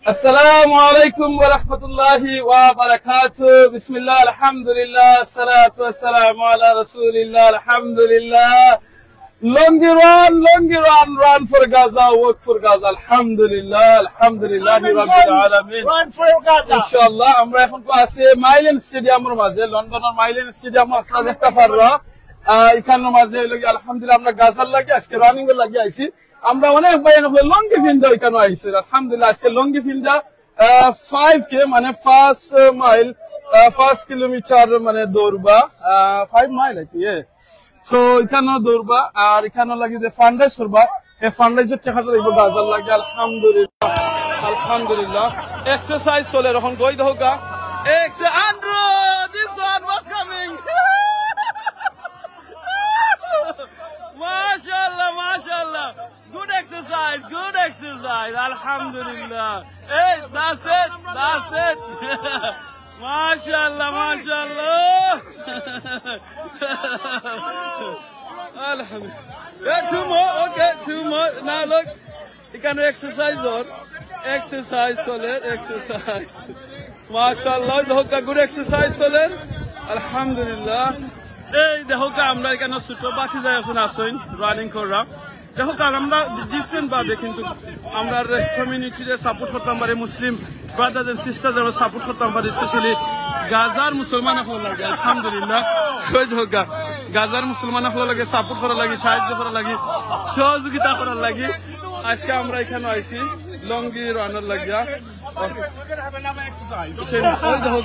Assalamu alaikum wa rahmatullahi wa barakatuh. Bismillah, alhamdulillah, salatu wassalamu ala rasulillah, alhamdulillah. Longi run for Gaza, work for Gaza. Alhamdulillah, alhamdulillah, rabbil alamin. Run for Gaza. Inshallah, আমরা এখন আছি মাইলেন স্টেডিয়ামের মাঝে, লন্ডনের মাইলেন stadium আপনারা দেখতে পাররা। এখানের মাঝে লাগি আলহামদুলিল্লাহ আমরা গাজার লাগি আজকে রানিং এর লাগি আইছি। আমরা অনেক বাইরে লঙ্গি ফিন্দা এখানে আইছি। আলহামদুলিল্লাহ আজকে লঙ্গি ফিন্দা 5k মানে 5 মাইল 5 কিলোমিটার মানে দৌড়বা 5 মাইল আছে সো এখানে দৌড়বা আর এখানে লাগি যে ফান্ডরাইজ করবা এই ফান্ডরাইজের টাকাটা দিব গাজার লাগি আলহামদুলিল্লাহ আলহামদুলিল্লাহ এক্সারসাইজ চলে এখন কই দহকা Andrew this one was coming mashallah good exercise alhamdulillah hey that's it mashallah alhamdulillah two more now look you can exercise mashallah good exercise soler alhamdulillah এই দেখো আমরা এখানে ছোট বাতি যায় এখন আসেন রানিং করা দেখো আমরা ডিফারেন্ট বাদে কিন্তু আমরা কমিউনিটিতে সাপোর্ট করতাম পারি মুসলিম ব্রাদার্স এন্ড সিস্টার্স আমরা সাপোর্ট করতাম পারি স্পেশালি গাজার মুসলমান এখন লাগে আলহামদুলিল্লাহ ওই দেখো গাজার মুসলমান এখন লাগে সাপোর্ট করা লাগে সাহায্য করা লাগে সহযোগিতা করার লাগে আজকে আমরা এখানে আইছি লঙ্গি রানার লাগিয়া ওই দেখো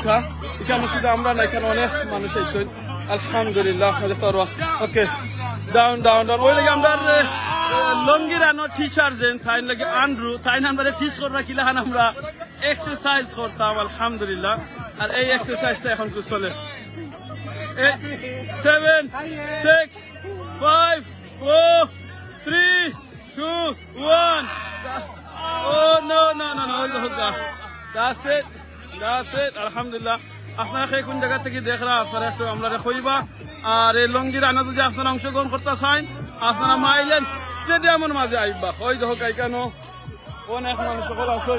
এখানে শুধু আমরা না এখানে অনেক মানুষ আইসেন alhamdulillah okay down ওই লাগে আমরা লঙ্গি রানোর টিচার যেন তাই লাগে আন্ড্রু তাই আমরা টিচ করে রাখিলা আমরা এক্সারসাইজ করতাম আলহামদুলিল্লাহ আর এই এক্সারসাইজটা এখন কি চলে 7 6 5 4 3 2 1 oh no that's it alhamdulillah আপনারা কোন জায়গা থেকে দেখরা আপনারা একটু আমরা কইবা আর এই লঙ্গি রানা যদি আপনারা অংশগ্রহণ করতে চান আপনারা মাইলেন স্টেডিয়ামের মাঝে আইবা ওই দেখো কেন অনেক মানুষ সকল আছে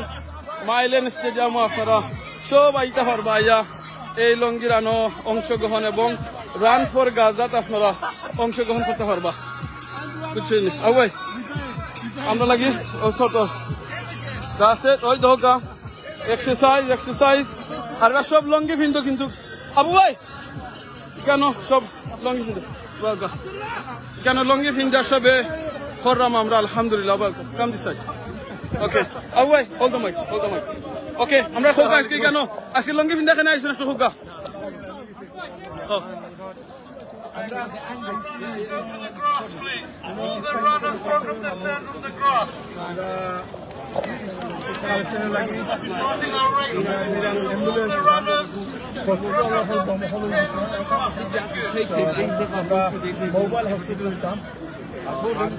মাইলেন স্টেডিয়াম আপনারা সব আইতে পারবা আইয়া এই লঙ্গি রানো অংশগ্রহণ এবং রান ফর গাজাত আপনারা অংশগ্রহণ করতে পারবা বুঝছেন আওয়াই আমরা লাগি ও সত দাসে ওই দেখো এক্সারসাইজ আর সব লঙ্গি ফিন্দো কিন্তু আবু ভাই কেন সব লঙ্গি ফিন্দো কেন লঙ্গি ফিন্দা সবে করলাম আমরা আলহামদুলিল্লাহ কাম দিস ওকে আবু ভাই হোল্ড দ্য মাইক ওকে আমরা খোকা আজকে কেন আজকে লঙ্গি ফিন্দা কেন আইছেন একটু খোকা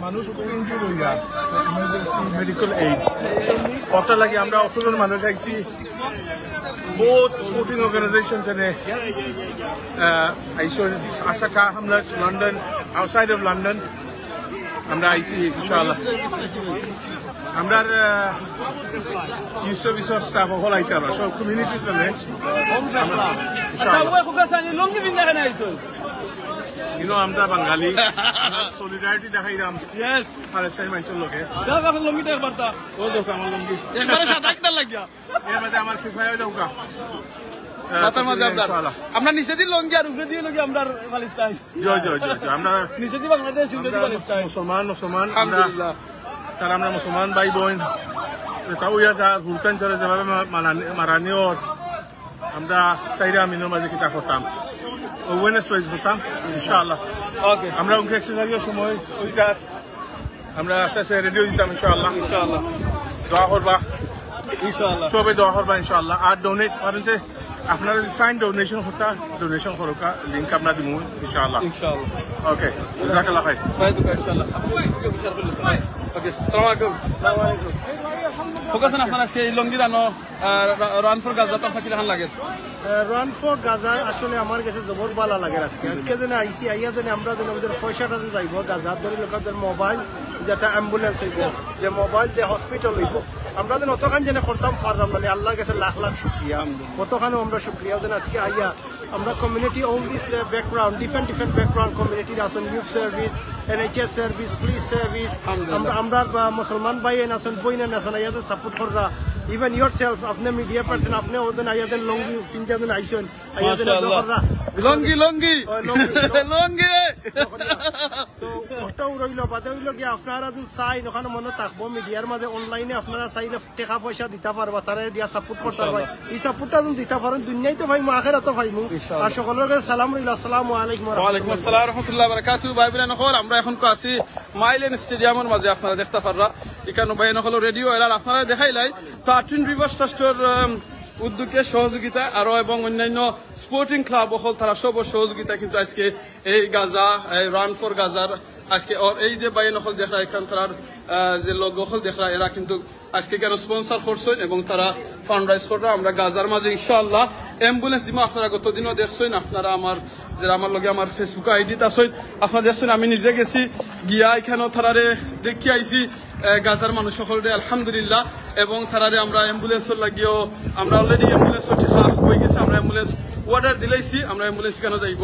মানুষ মেডিকেল এইড ওটা লাগে আমরা অতজন মানুষ আইছি বহুত স্পোর্টিং অর্গানাইজেশন আশা আমরা লন্ডন আউটসাইড অফ লন্ডন আমরা আইছি ইনশাআল্লাহ আমরা ইউথ সার্ভিসের স্টাফ হল আইতে আমরা সব কমিউনিটির জন্য আমরা বাঙালি সলিডারিটি দেখাইলাম প্যালেস্টাইন মানুষের লোকে আমার খিফায় দেখা আমরা নিচে দিয়ে লঙ্গি আর উপরে দিয়ে লঙ্গি আমরা প্যালেস্টাইন আমরা নিচে দিয়ে বাংলাদেশ মুসলমান তারা আমরা মুসলমান ভাই বোন তাও ভুলতান চলে যেভাবে মারানিও আমরা চাইরা আমিনের মাঝে কিতা করতাম ওয়েনেস ওয়াইজ করতাম ইনশাআল্লাহ আমরা উনকে এক্সারসাইজের সময় ওই আমরা আস্তে আস্তে রেডিও দিতাম ইনশাআল্লাহ দোয়া করবা ইনশাআল্লাহ সবে দোয়া করবা ইনশাআল্লাহ আর ডোনেট করেন যে আপনারা যদি সাইন ডোনেশন করতা ডোনেশন করোকা লিঙ্ক আমরা দিব ইনশাআল্লাহ ওকে জাযাকাল্লাহ খাইর ইনশাআল্লাহ ওকে আসসালামু আলাইকুম ফোকাসন আপনার আজকে এই লঙ্গি রানো রান ফর গাজা তা থাকিলে হান লাগে রান ফর গাজা আসলে আমার কাছে জবর ভালো লাগে আজকে যেন আইসি আইয়া যেন আমরা যেন ওদের পয়সাটা যাইব গাজার ধরে লোকের মোবাইল যেটা অ্যাম্বুলেন্স হইব যে মোবাইল যে হসপিটাল হইব আমরা যেন অতখান যেন করতাম পারলাম মানে আল্লাহর কাছে লাখ লাখ শুক্রিয়া কতখানও আমরা শুক্রিয়া যেন আজকে আইয়া আমরা community all this background different background কমিউনিটির আসন youth service NHS service police service আমরা মুসলমান ভাই আসন বইনা আসন আইয়াদের সাপোর্ট করা ইভেন ইয়োর সেলফ আপনি মিডিয়া পার্সন আপনি ওদের আইয়াদের লঙ্গি ফিনজাদের আইসন আইয়াদের করা লঙ্গি সো ওটাও রইল বাদে হইল কি আপনারা যদি চাই ওখানে মনে থাকবো মিডিয়ার মাঝে অনলাইনে আপনারা চাইলে টাকা পয়সা দিতে পারবা তারা দিয়া সাপোর্ট করতে পারবা এই সাপোর্টটা যদি দিতে পারেন দুনিয়ায় তো ভাই আখেরাতে ভাইমু আর সকলের কাছে সালাম রইল আসসালামু আলাইকুম ওয়া আলাইকুম আসসালাম ওয়া রাহমাতুল্লাহি ওয়া বারাকাতুহু ভাই বোন নখল আমরা এখন আছি মাইলেন স্টেডিয়ামের মাঝে আপনারা দেখতে পাররা এখানে ভাই নখল রেডিও এলার আপনারা দেখাইলাই তো আর্টিন রিভার ট্রাস্টের উদ্যোগে সহযোগিতা আরো এবং অন্যান্য স্পোর্টিং ক্লাব হল তারা সব সহযোগিতা কিন্তু আজকে এই গাজা রান ফর গাজার আজকে এই যে বাইন হল দেখা এখান তার যে লোগো হল দেখা এরা কিন্তু আজকে কেন স্পন্সর করছেন এবং তারা ফান্ড রাইজ কররা আমরা গাজার মাঝে ইনশাআল্লাহ অ্যাম্বুলেন্স দিমা আপনারা গতদিনও দেখছেন আপনারা আমার লগে আমার ফেসবুক আইডিতে আছেন আপনারা দেখছেন আমি নিজে গেছি গিয়া এখানে তারারে দেখি আইছি গাজার মানুষ সকলরে আলহামদুলিল্লাহ এবং তারারে আমরা অ্যাম্বুলেন্সের লাগিয়েও আমরা অলরেডি অ্যাম্বুলেন্সের ঠিকা হয়ে গেছে আমরা অ্যাম্বুলেন্স অর্ডার দিলাইছি আমরা অ্যাম্বুলেন্স কেন যাইব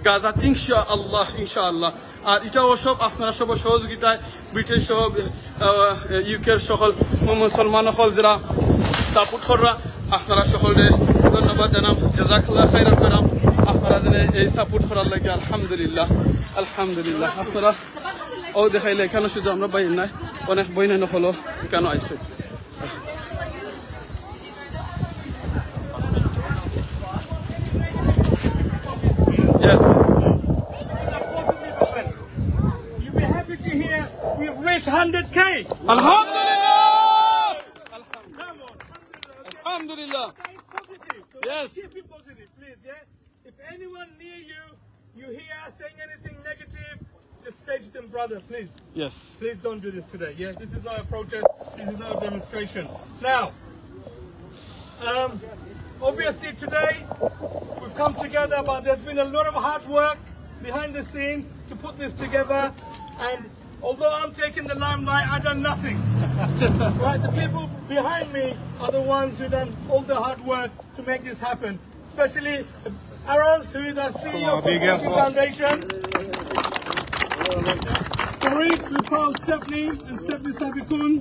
গাজাত ইনশাআল্লাহ আর এটাও সব আপনারা সব সহযোগিতায় ব্রিটেন সহ ইউকের সকল মুসলমান সকল যারা সাপোর্ট করা আপনারা সকলে ধন্যবাদ জানাম জাযাকাল্লাহ খাইরান করাম আপনারা যেন এই সাপোর্ট করার লাগে আলহামদুলিল্লাহ আপনারা ও দেখাইলে এখানে শুধু আমরা বাইন নাই অনেক বই নাই হলো এখানে আইসে Yes. You'll be happy to hear we've reached 100K. Alhamdulillah. Alhamdulillah. Stay positive. So Yes. keep it positive, please. Yeah. If anyone near you hear saying anything negative, just say to them, brother, please. Yes. Please don't do this today. Yeah. This is not a protest. This is not a demonstration. Now, obviously today we've come together, but there's been a lot of hard work behind the scene to put this together. And although I'm taking the limelight, I've done nothing. Right? The people behind me are the ones who've done all the hard work to make this happen. Especially Aros, who is our CEO of the Foundation. Tariq, Lupal Stepney, and Stepney Sabikun.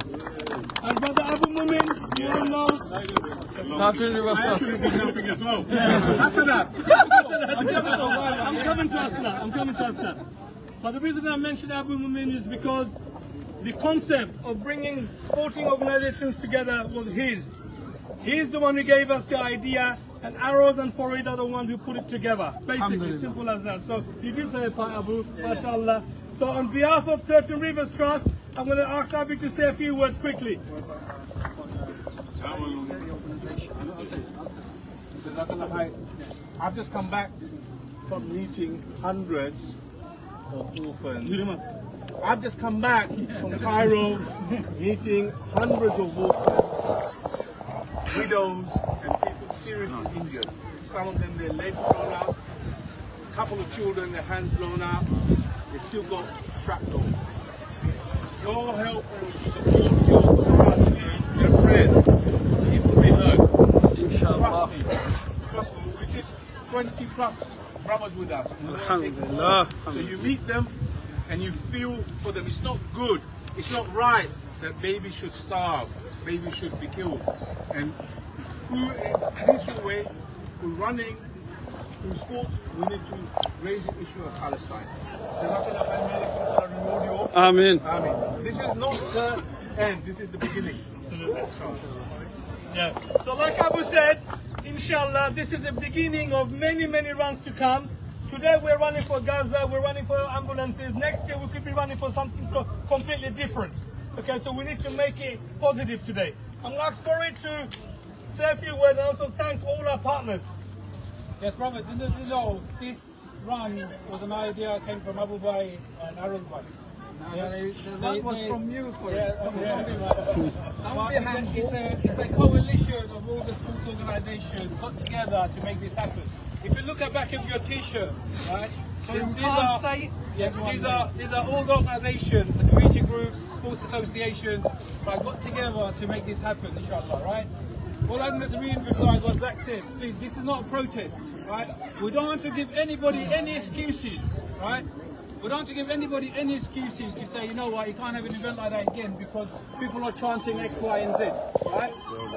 And Brother Abu Mumin, you all know. Artin River Trust. I'm coming to us now. But the reason I mentioned Abu Mumin is because the concept of bringing sporting organizations together was his. He's the one who gave us the idea, and Arrows and Farid are the ones who put it together. Basically, simple as that. So you did play a part, Abu, mashallah. So on behalf of Certain Rivers Trust, I'm going to ask Abu to say a few words quickly. I've just come back from meeting hundreds of orphans. I've just come back from Cairo meeting hundreds of orphans, widows and people seriously injured. Some of them their legs blown out, a couple of children their hands blown out, they still got shrapnel. Your help and support, your prayers, it will be heard. Inshallah. Trust me, we did 20 plus brothers with us. Alhamdulillah. So you meet them and you feel for them. It's not good, it's not right that babies should starve, babies should be killed. And through a peaceful way, through running, through sports, we need to raise the issue of Palestine. Amen. This is not the end, this is the beginning. Yeah. So like Abu said, inshallah, this is the beginning of many, many runs to come. Today we're running for Gaza, we're running for ambulances. Next year we could be running for something completely different. Okay, so we need to make it positive today. I'm going to ask Farid to say a few words and also thank all our partners. Yes, brothers, you know, this run was an idea that came from Abu Bai and Arun Bai. That was from you, Farid. It's a coalition of all the sports organizations got together to make this happen. If you look at back of your t-shirts, right, So these are all the organisations, the community groups, sports associations that got together to make this happen, inshallah, right? All I'm going to re-emphasise what Zach said, please, this is not a protest, right? We don't want to give anybody any excuses, right? We don't want to give anybody any excuses to say, you know what, you can't have an event like that again because people are chanting X, Y, and Z, right?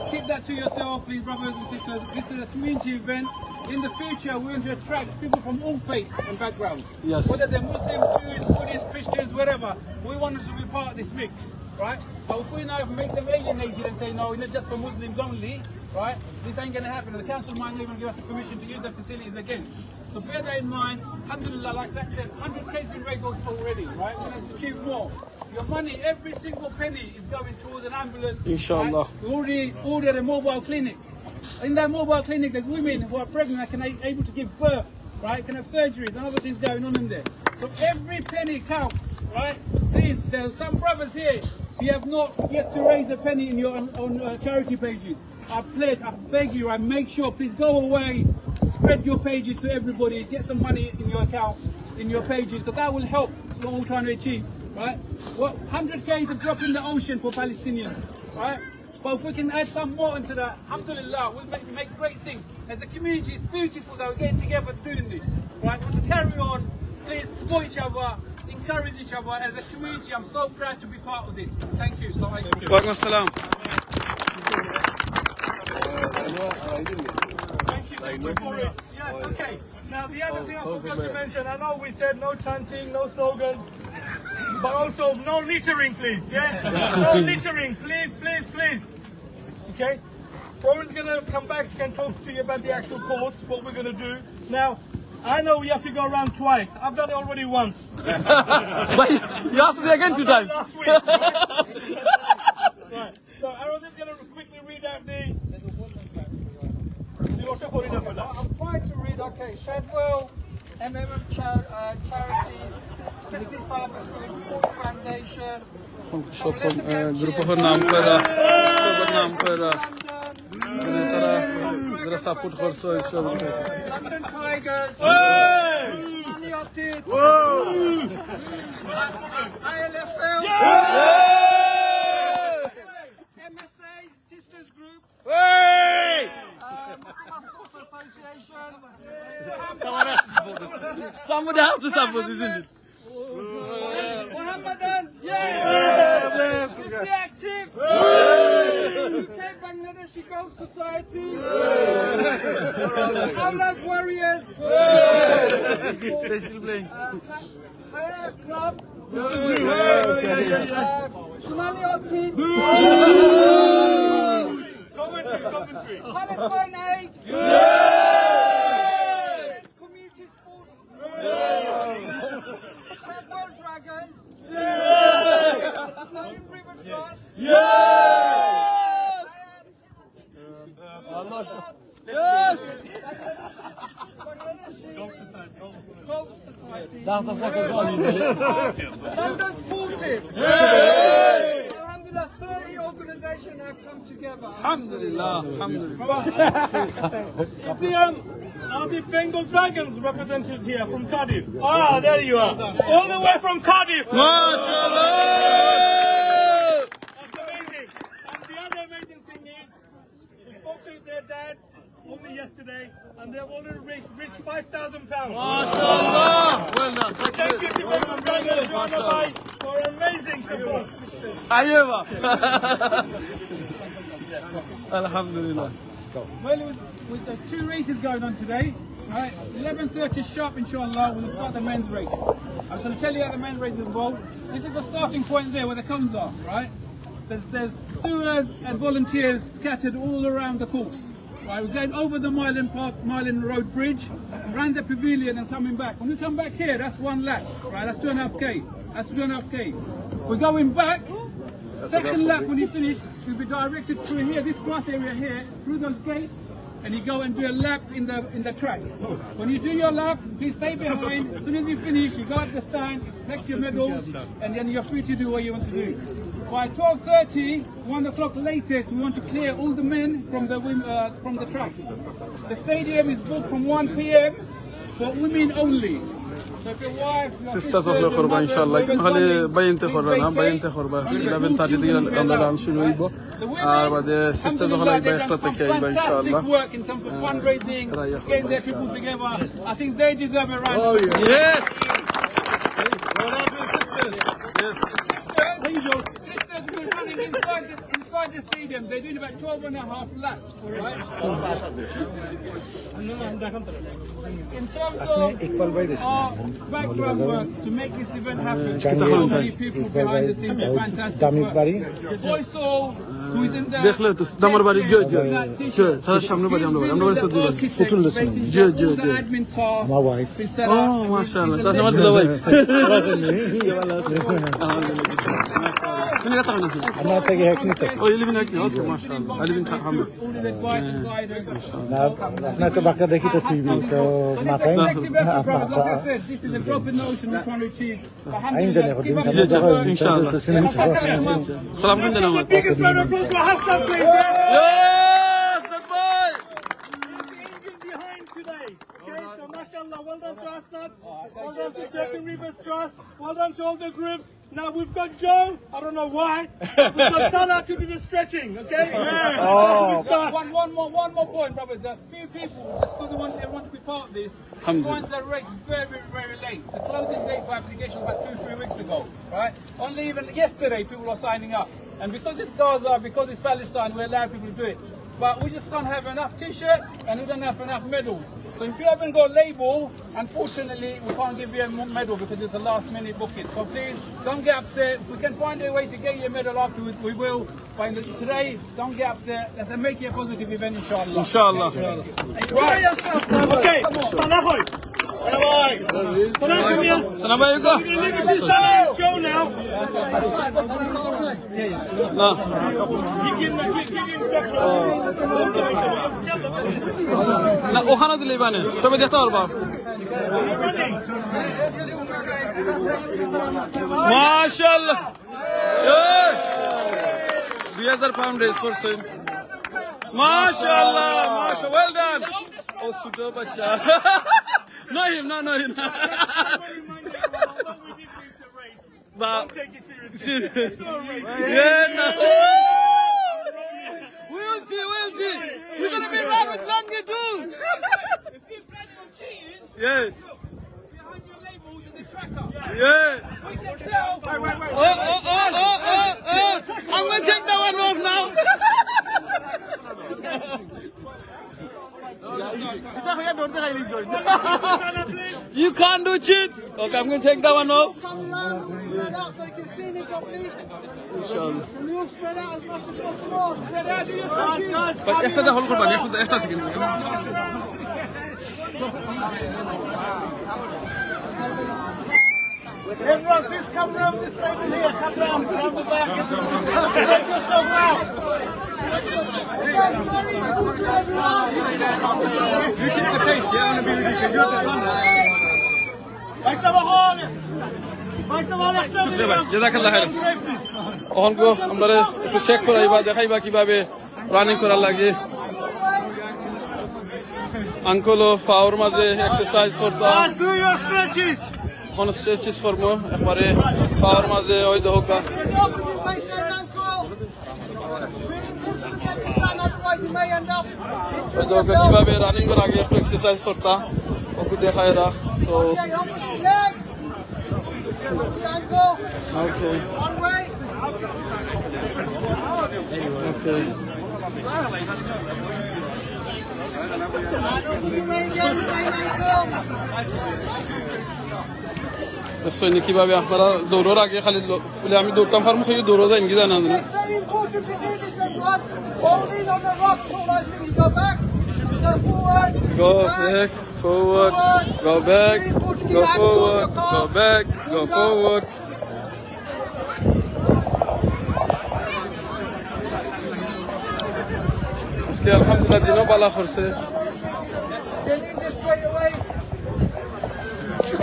Keep that to yourself, please, brothers and sisters. This is a community event. In the future, we're going to attract people from all faiths and backgrounds. Yes. Whether they're Muslim, Jews, Buddhists, Christians, whatever. We want them to be part of this mix, right? But if we now make them alienated and say, no, we're not just for Muslims only, right? This ain't going to happen. And the council might not even give us the permission to use their facilities again. So bear that in mind. Alhamdulillah, like Zach said, 100K has been raised already, right? We're going to achieve more. Your money, every single penny is going towards an ambulance. Inshallah. Right? We already ordered a mobile clinic. In that mobile clinic, there's women who are pregnant and can able to give birth, right? Can have surgeries and other things going on in there. So every penny counts, right? Please, there are some brothers here. You have not yet to raise a penny in your own charity pages. I pledge, I beg you, I make sure, please go away, spread your pages to everybody, get some money in your account, in your pages, because that will help what we're trying to achieve, right? Well, 100K is a drop in the ocean for Palestinians, right? But if we can add some more into that, alhamdulillah, we'll make great things. As a community, it's beautiful that we're getting together doing this, right? We want to carry on, please support each other, encourage each other. As a community, I'm so proud to be part of this. Thank you. Assalamu alaikum. Wa alaikum assalam. Thank you for it. Yes, okay. Now the other thing I forgot to mention, I know we said no chanting, no slogans, but also no littering, please. Yeah? No littering, please, please, please. Okay? Rowan's gonna come back and talk to you about the actual course, what we're gonna do. Now, I know we have to go around twice. I've done it already once. But you have to do it again 2 times. Last week, right? Right. So Aaron is gonna quickly read out the I'm trying to read, okay, Shadwell, MMM Charities, Step This Up, Export Foundation, Grupo naam kara, sobat naam kara. Jara support korso inshallah. London Tigers, Money Otted, ILFL, MSA Sisters Group, Muslim Sports Association, Somebody has to support, isn't it? Mohammedan, 50 Active, UK Bangladeshi Girls Society, Aulas Warriors, They're still playing. Higher Club, Somali Otid, Coventry. Palestine Aid, Community Sports, Shadwell Dragons, Marine River Trust, Golf Society, London Sportive. Alhamdulillah, 30 organisations have come together. Alhamdulillah, alhamdulillah. Are the Bengal Dragons represented here from Cardiff? Ah, there you are. All the way from Cardiff. MashaAllah. That's amazing. And the other amazing thing is, we spoke to their dad only yesterday, and they've already reached £5,000. MashaAllah. Well done. Thank you to Bengal Dragons for amazing support. Ayeva. Alhamdulillah. Well, there's 2 races going on today. Right, 11:30 sharp, inshallah, we'll start the men's race. I'm just going to tell you how the men's race is involved. This is the starting point there where the cones are, right? There's stewards and volunteers scattered all around the course. Right, we're going over the Mylan Road Bridge, around the pavilion and coming back. When we come back here, that's 1 lap, right? That's 2.5K. That's 2.5K. We're going back. Second lap, when you finish, you'll be directed through here, this grass area here, through those gates, and you go and do a lap in the track. When you do your lap, please stay behind. As soon as you finish, you go up the stand, collect your medals, and then you're free to do what you want to do. By 12:30, 1 o'clock latest, we want to clear all the men from the track. The stadium is booked from 1 p.m. for women only. So if your wife, your Sisters of sisters, the Khurba, your inshallah. mother, Hale whoever's bayinte wanting khurba na, to bayinte khurba. 11:30 থেকে আমরা dance শুরু হইব। আর বাদে sisters of Khurba একটা থেকে আইবা fantastic inshallah. work in terms of fundraising, getting their people together. I think they deserve a round of applause. Yes. Sisters who are running inside the stadium, they're doing about 12.5 laps, right? In terms of our background work to make this event happen, so many people behind the scenes, fantastic work. Faisal, who is in the... দেখলে তো দামার বাড়ি জয় জয় তার সামনে বাড়ি আমরা বাড়ি সত্যি বাড়ি ফুতুল লসন জয় জয় জয় My wife. ও মাশাআল্লাহ তার নাম দিলা ভাই তুমি কথা না আমরা থেকে একনি তো ও ইলিভিন একনি ওকে মাশাআল্লাহ ইলিভিন হামদ না আপনার তো বাকা দেখি তো টিভি তো মাথায় This is a drop in the ocean we're trying to achieve. আইন জানে কদিন ইনশাআল্লাহ সালাম দিন না আমার Biggest round of applause for Hassan, please. Yes, good boy. Engine behind today. Okay, so mashallah, well done to Asnad, well done to Durban Rivers Trust, well done to all the groups. Now we've got Joe, I don't know why, we've got Sana to do the stretching, okay? We've got one more point, brother. There are few people just because they want to be part of this, joined the race very late. The closing date for application was about 2-3 weeks ago, right? Only even yesterday people are signing up. And because it's Gaza, because it's Palestine, we allow people to do it. But we just don't have enough t-shirts and we don't have enough medals. So if you haven't got a label, unfortunately, we can't give you a medal because it's a last-minute booking. So please, don't get upset. If we can find a way to get you a medal afterwards, we will. But today, don't get upset. Let's make it a positive event, inshallah. Inshallah. Right. Okay. Sana bhai ko. Joe now. Na. Na ওখানে দিলেই বানে সবে দেখতে পারবা মাশাআল্লাহ 2000 pound race করছেন মাশাআল্লাহ মাশাআল্লাহ well done ও ছোট বাচ্চা no him no but serious yeah no we'll see we're gonna be Robert Lange too If you're planning on cheating, yeah behind your label is a tracker. yeah We can tell. I'm gonna take that one off now. You can't do cheat. Okay, I'm gonna take that one off. Come around, spread out so you can see me properly. Inshallah. And we all spread out as much as possible. But after the whole group, after second. Everyone, please come round this table here. Come round the back. Take yourself out. You keep the pace, yeah? I'm gonna be ridiculous. You're the runner. শুক্রিয়া ভাই জাযাকাল্লাহ খাইর অহনগো আমরা একটু check করাইবা দেখাইবা কিভাবে running করা লাগে uncle ফাওর মাঝে exercise করতো কোন স্ট্রেচেস করবো একবারে ফাওর মাঝে ওই দহকা ওই দহকা কিভাবে রানিং করার আগে একটু এক্সারসাইজ করতা ওকে দেখায় রা so Okay. One way. Okay. সৈন্য কিভাবে আপনারা দৌড়ার আগে খালি ফুলে আমি দৌড়তাম ফার্ম খেয়ে দৌড়ো যাই কি জানা It's very important to do this and run. Hold in on the rocks, all those things. Go back, go forward. Go back, forward, go back, go forward, go back, go forward. আজকে আলহামদুলিল্লাহ দিনও বালা করছে Then you just straight away.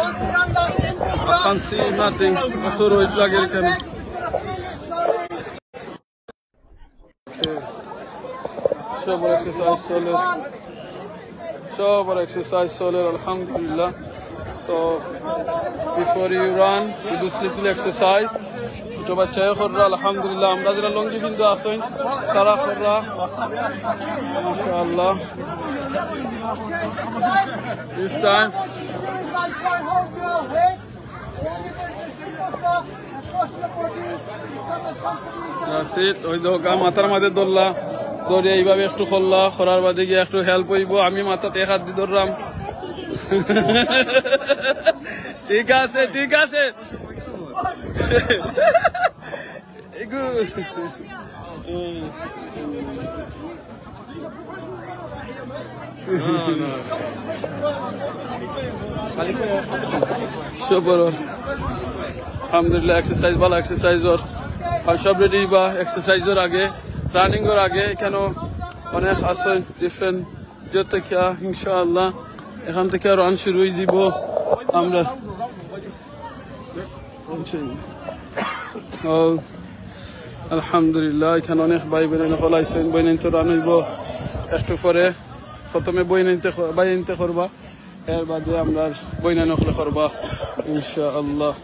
Once you're under simple I stuff. can't see nothing. এত রোদ লাগে এখানে Back, you just gotta feel it slowly. সবার exercise চলে সবার এক্সারসাইজ চলে আলহামদুলিল্লাহ So before you run, you do little exercise. ছোট বাচ্চায় কররা আলহামদুলিল্লাহ আমরা যারা লঙ্গি বিন্দু আসেন তারা কররা মাশাআল্লাহ this time that's it ওই দেখো মাথার মাঝে ধরলা ধরে এইভাবে একটু করলা করার বাদে গিয়ে একটু হেল্প হইব আমি মাথাতে হাত দিয়ে ধরলাম ঠিক আছে ঠিক আছে আলহামদুলিল্লাহ এক্সারসাইজ ভালো এক্সারসাইজ ওর সব রেডি বা এক্সারসাইজের আগে রানিং এর আগে কেন অনেক আছে ডিফারেন্ট থেকে ইনশাআল্লাহ এখান থেকে রান শুরু হয়ে যাব আমরা আলহামদুলিল্লাহ এখানে অনেক ভাই বোন হলাইছেন বই নিতে রান হইব একটু পরে প্রথমে বই নিতে করবা এর বাদে আমরা বই নখলে করবা ইনশাআল্লাহ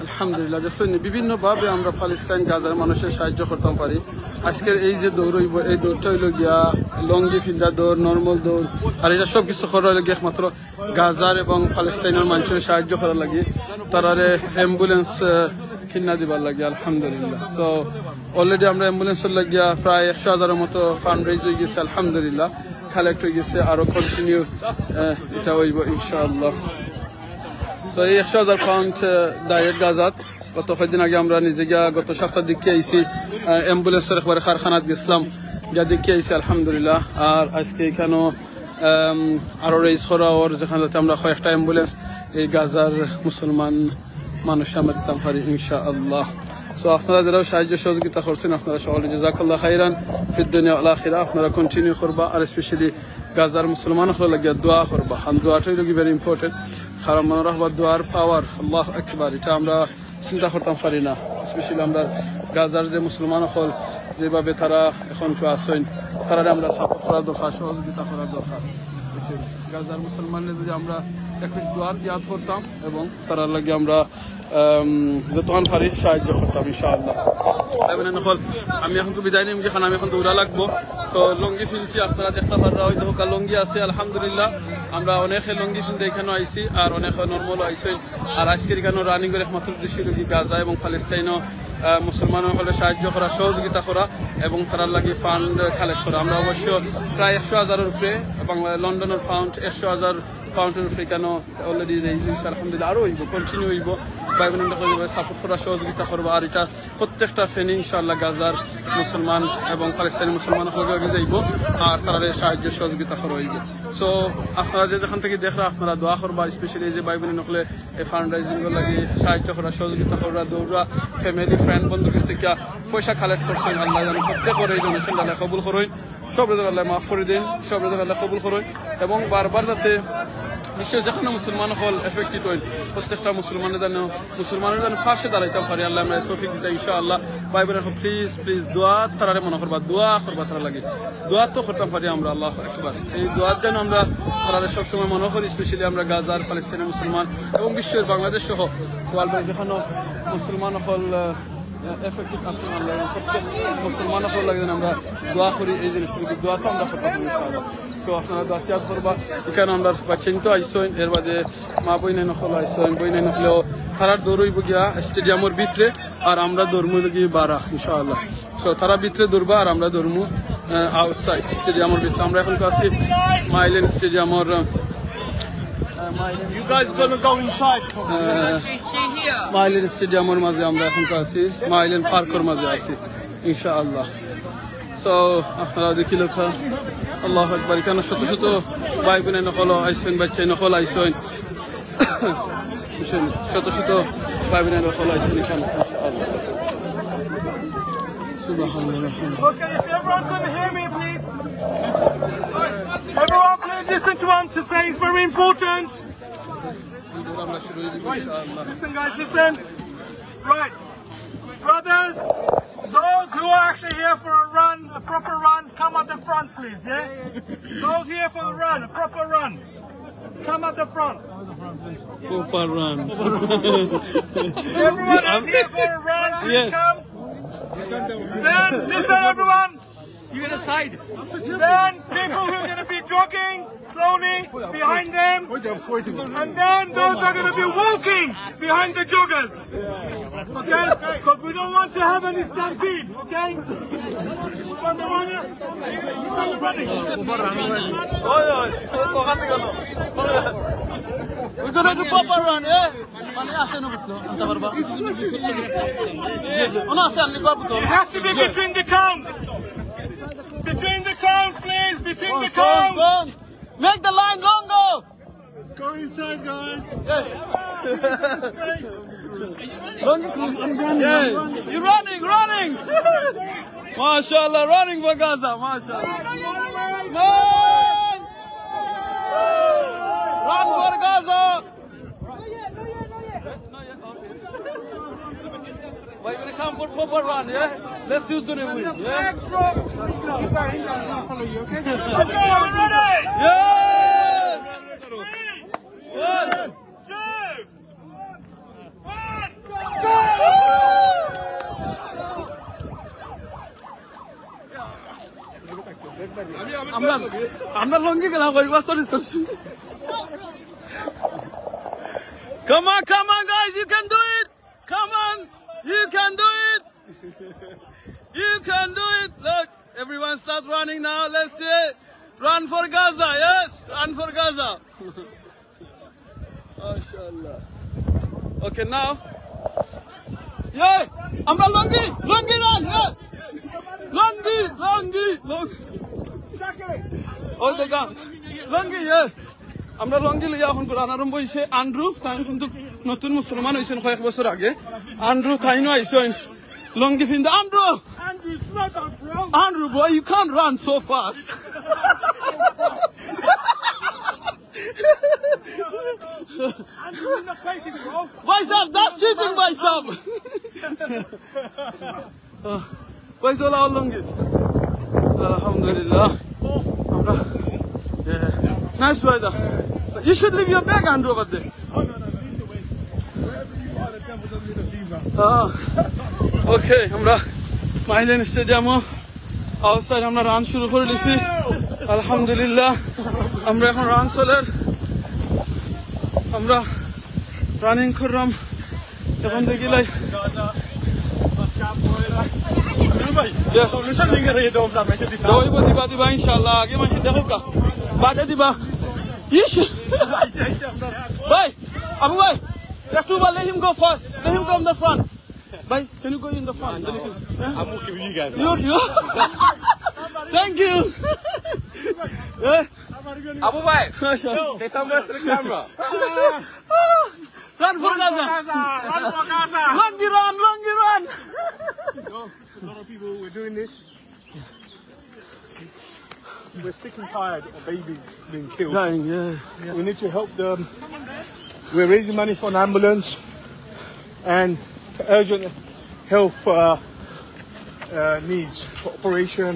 আলহামদুলিল্লাহ দেখছেন বিভিন্নভাবে আমরা প্যালেস্টাইন গাজার মানুষের সাহায্য করতে পারি আজকের এই যে দৌড় হইব এই দৌড়টা হইল গিয়া লঙ্গি ফিল্ডার দৌড় নর্মাল দৌড় আর এটা সব কিছু করা হইল গিয়ে একমাত্র গাজার এবং প্যালেস্টাইনের মানুষের সাহায্য করার লাগে তারারে অ্যাম্বুলেন্স কিনা দিবার লাগে আলহামদুলিল্লাহ সো অলরেডি আমরা অ্যাম্বুলেন্সের লাগিয়া প্রায় 100,000-এর মতো ফান্ড রেজ হয়ে গেছে আলহামদুলিল্লাহ কালেক্ট হয়ে গেছে আরো কন্টিনিউ এটা হইব ইনশাআল্লাহ সো এই 100,000 পাউন্ড ডায়েট গাজাত গত কয়েকদিন আগে আমরা নিজে গিয়া গত সপ্তাহ দিকে আইসি অ্যাম্বুলেন্সের একবারে কারখানাত গেছিলাম যা দিকে আইসি আলহামদুলিল্লাহ আর আজকে এখানেও আরো রেজ করা ওর যেখানে যাতে আমরা কয়েকটা অ্যাম্বুলেন্স এই গাজার মুসলমান মানুষ আমরা দিতাম পারি ইনশাআল্লাহ সো আপনারা যারা সাহায্য সহযোগিতা করছেন আপনারা সকলে জাযাকাল্লাহ খাইরান ফিদ দুনিয়া ওয়াল আখিরা আপনারা কন্টিনিউ করবা আর স্পেশালি গাজার মুসলমানদের লাগিয়া দোয়া করবা আর দোয়াটাই লাগি ভেরি ইম্পর্টেন্ট কারণ মনে রাখবা দোয়ার পাওয়ার আল্লাহু আকবার এটা আমরা চিন্তা করতাম পারি না স্পেশালি আমরা গাজার যে মুসলমান হল যেভাবে তারা এখন কেউ আসেন তারা আমরা সাপোর্ট করার দরকার সহযোগিতা করার দরকার গাজার মুসলমানদের যদি আমরা একটু দোয়াত ইয়াদ করতাম এবং তারা লাগে আমরা যতক্ষণ পারি সাহায্য করতাম ইনশাআল্লাহ আমি এখন তো বিদায় নিম যেখানে আমি এখন দৌড়া লাগবো তো লঙ্গি ফিনছি আপনারা দেখতে পারা হয়তো হোকা লঙ্গি আছে আলহামদুলিল্লাহ আমরা অনেকে লঙ্গি ফিনতে এখানেও আইসি আর অনেক নর্মালও আইসেন আর আজকের এখানেও রানিং করে একমাত্র দৃশ্য লোক গাজা এবং প্যালেস্টাইনও মুসলমানের হলে সাহায্য করা সহযোগিতা করা এবং তার লাগে ফান্ড কালেক্ট করা আমরা অবশ্য প্রায় 100,000-এর উপরে এবং লন্ডনের পাউন্ড 100,000 পাউন্ডের উপরে কেন অলরেডি রেজিস্ট আলহামদুলিল্লাহ আরও হইব কন্টিনিউ হইব ভাই বোনরা সাপোর্ট করা সহযোগিতা করবো আর এটা প্রত্যেকটা ফেনি ইনশাআল্লাহ গাজার মুসলমান এবং প্যালেস্টাইনি মুসলমানের লগে যাইব আর তারা সাহায্য সহযোগিতা করা হইব সো আপনারা যে যেখান থেকে দেখরা আপনারা দোয়া করবা স্পেশালি এই যে ভাই বোন নকলে এই ফান্ড রাইজিংয়ের লাগে সাহায্য করা সহযোগিতা করা দৌড়া ফ্যামিলি ফ্রেন্ড বন্ধুর কাছ থেকে পয়সা কালেক্ট করছেন আল্লাহ যেন প্রত্যেকের এই ডোনেশন আল্লাহ কবুল করুন সব রেজাল্ট আল্লাহ মাফ করে দিন সব রেজাল্ট আল্লাহ কবুল করুন এবং বারবার যাতে বিশ্বের যেখানে মুসলমান হল এফেক্টেড হইল প্রত্যেকটা মুসলমানের যেন ফাঁসে দাঁড়াইতে পারি আল্লাহ আমরা তৌফিক দিতে ইনশাআল্লাহ ভাই বোন প্লিজ প্লিজ দোয়া তারারে মনে করবা দোয়া করবা তারা লাগে দোয়া তো করতাম পারি আমরা আল্লাহু আকবার এই দোয়ার যেন আমরা তারারে সবসময় মনে করি স্পেশালি আমরা গাজার প্যালেস্টাইনের মুসলমান এবং বিশ্বের বাংলাদেশ সহ ওয়ার্ল্ডের যেখানে মুসলমান হল এফেক্টিভ আসলে আল্লাহ প্রত্যেক মুসলমান হল লাগে আমরা দোয়া করি এই জিনিসটাকে দোয়া তো আমরা করতাম ইনশাআল্লাহ সো আপনারা দোয়া ত্যাগ করবা এখানে আমরা বাচ্চাইন তো আইসেন এর বাদে মা বইনে নকল আইসেন বইনে নকলেও তারা দৌড়ইব গিয়া স্টেডিয়ামের ভিতরে আর আমরা দৌড়মু গিয়ে বারা ইনশাআল্লাহ সো তারা ভিতরে দৌড়বা আর আমরা দৌড়মু আউটসাইড স্টেডিয়ামের ভিতরে আমরা এখন তো আছি মাইলেন স্টেডিয়ামের You guys gonna go inside? মাইলেন স্টেডিয়ামের মাঝে আমরা এখন তো আছি মাইলেন পার্কের মাঝে আছি ইনশাআল্লাহ সো আপনারা দেখি লেখা আল্লাহু আকবার এখানে শত শত ভাই বোন নকল আইসেন বাচ্চা নকল আইসেন শত শত ভাই বোন নকল আইসেন এখানে ইনশাআল্লাহ সুবহানাল্লাহ Okay, if everyone can hear me, please. Everyone, please listen to what I'm to say. It's very important. আমরা শুরু হয়ে যাবো ইনশাআল্লাহ Listen, guys, listen. Right. Brothers, those who are actually here for a run, a proper run, come at the front, please, yeah? Those here for the run, a proper run, come at the front. Proper run. Everyone is here for a run, please Yes. come. Then, listen, everyone. You get a side. Then, people who are going to be jogging slowly behind them. And then, those are going to be walking behind the joggers. Okay? Because we don't want to have any stampede, okay? From the runners, running. We're gonna do proper run, eh? Mane ase no butlo, anta barba. Ona ase anni ko butlo. It has to be between the counts. Between the counts, please. Between the counts. Make the line longer. Go inside, guys. Long, I'm running. Yeah. You're running. MashaAllah, running for Gaza, MashaAllah. Smile. Run for Gaza. We're gonna come for proper run, yeah? Let's see who's gonna win. Yeah? Okay, are we ready? Yes! 3, 1, 2, 1, go! I'm not long gonna go. Sorry. Come on, guys, you can do it. Come on, you can do it. You can do it. Look, everyone start running now. Let's see it. Run for Gaza, yes? Run for Gaza. MashaAllah. Okay, now. Yeah, I'm not longy run, yeah. Longy. Oh, the gun. Longy, yeah. আমরা লঙ্গি লইয়া এখন কোরআন আরম্ভ হইছে আন্ড্রু তাই কিন্তু নতুন মুসলমান হইছেন কয়েক বছর আগে আন্ড্রু তাইনো আইছেন লঙ্গি ফিন আন্ড্রু boy you can't run so fast Baisab, that's cheating Baisab Baisab all longis Alhamdulillah yeah. Nice weather. You should leave your bag, Andrew, over there. Okay, আমরা মাইলেন স্টেডিয়ামও আউটসাইড আমরা রান শুরু করে দিছি আলহামদুলিল্লাহ আমরা এখন রান চলের আমরা রানিং করলাম এখন দেখিলাই দিবা ইনশাল্লাহ আগে মাসে দেখো কা বাদে দিবা ইস ভাই আবু ভাই একটু let him go first let him go in the front bhai can you go in the front then you can I'm okay with you guys you thank you Abu Bhai say something to the camera run for Gaza longy run A lot of people were doing this. We're sick and tired of babies being killed. dying yeah We need to help them. We're raising money for an ambulance and urgent health needs for operation,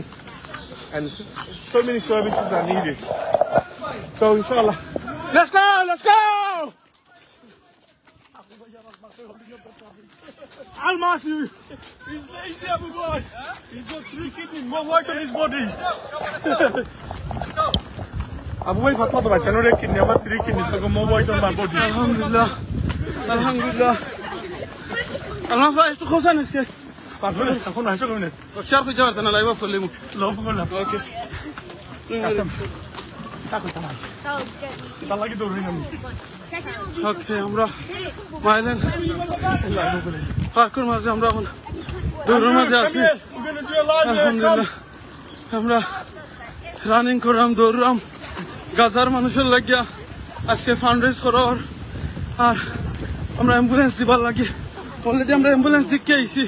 and so many services are needed. So inshallah, let's go! Al-Masu, he's lazy, Abu Boy. He's got 3 kidneys, more white on his body. Abu Boy, fatwa to bhai, no kidney, I have 3 kidneys, so more white on my body. alhamdulillah Allah একটু খোসান আজকে পারবে না, এখন আসো কেমনে? চার খুঁজে পারতেন না লাইভ চললে মুখ লভ করলাম। ওকে তার লাগি দৌড়াই আমি। ওকে আমরা মাইলেন পার্কের মাঝে আমরা এখন দৌড়ের মাঝে আছি আলহামদুলিল্লাহ আমরা রানিং করলাম দৌড়লাম গাজার মানুষের লাগিয়া আজকে ফান্ড রেজ করার আর আমরা অ্যাম্বুলেন্স দিবার লাগে অলরেডি আমরা অ্যাম্বুলেন্স দিকে আইছি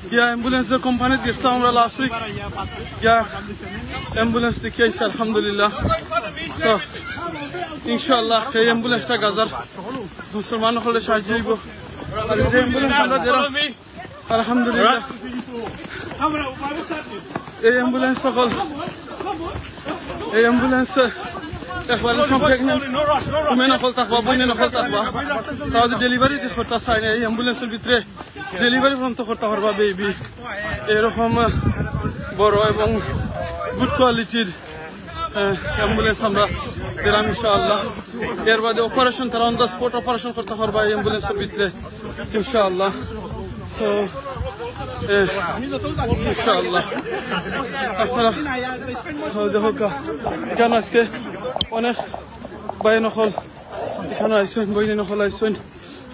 গিয়া অ্যাম্বুলেন্সের কোম্পানি দিয়েছিলাম আমরা লাস্ট উইক গিয়া অ্যাম্বুলেন্স দেখে আইসি আলহামদুলিল্লাহ। সো ইনশাআল্লাহ এই অ্যাম্বুলেন্সটা গাজার মুসলমান হলে সাহায্য হইব। আর এই যে অ্যাম্বুলেন্স আমরা দিলাম আলহামদুলিল্লাহ, এই অ্যাম্বুলেন্স সকল এই অ্যাম্বুলেন্স একবারে সব প্রেগনেন্ট উমেন নকল থাকবা, বইনে নকল থাকবা, তাহলে ডেলিভারি করতে চাই না। এই অ্যাম্বুলেন্সের ভিতরে ডেলিভারি পর্যন্ত করতে পারবা বেবি। এরকম বড় এবং গুড কোয়ালিটির অ্যাম্বুলেন্স আমরা দিলাম ইনশাআল্লাহ। এর বাদে অপারেশন তারা অন দ্য স্পট অপারেশন করতে পারবা এই অ্যাম্বুলেন্সের ভিতরে ইনশাআল্লাহ। সো ইনশাআল্লাহ আপনারা দেখো কেন আজকে অনেক ভাই নকল এখানে আইসেন, বইনে নকল আইসেন,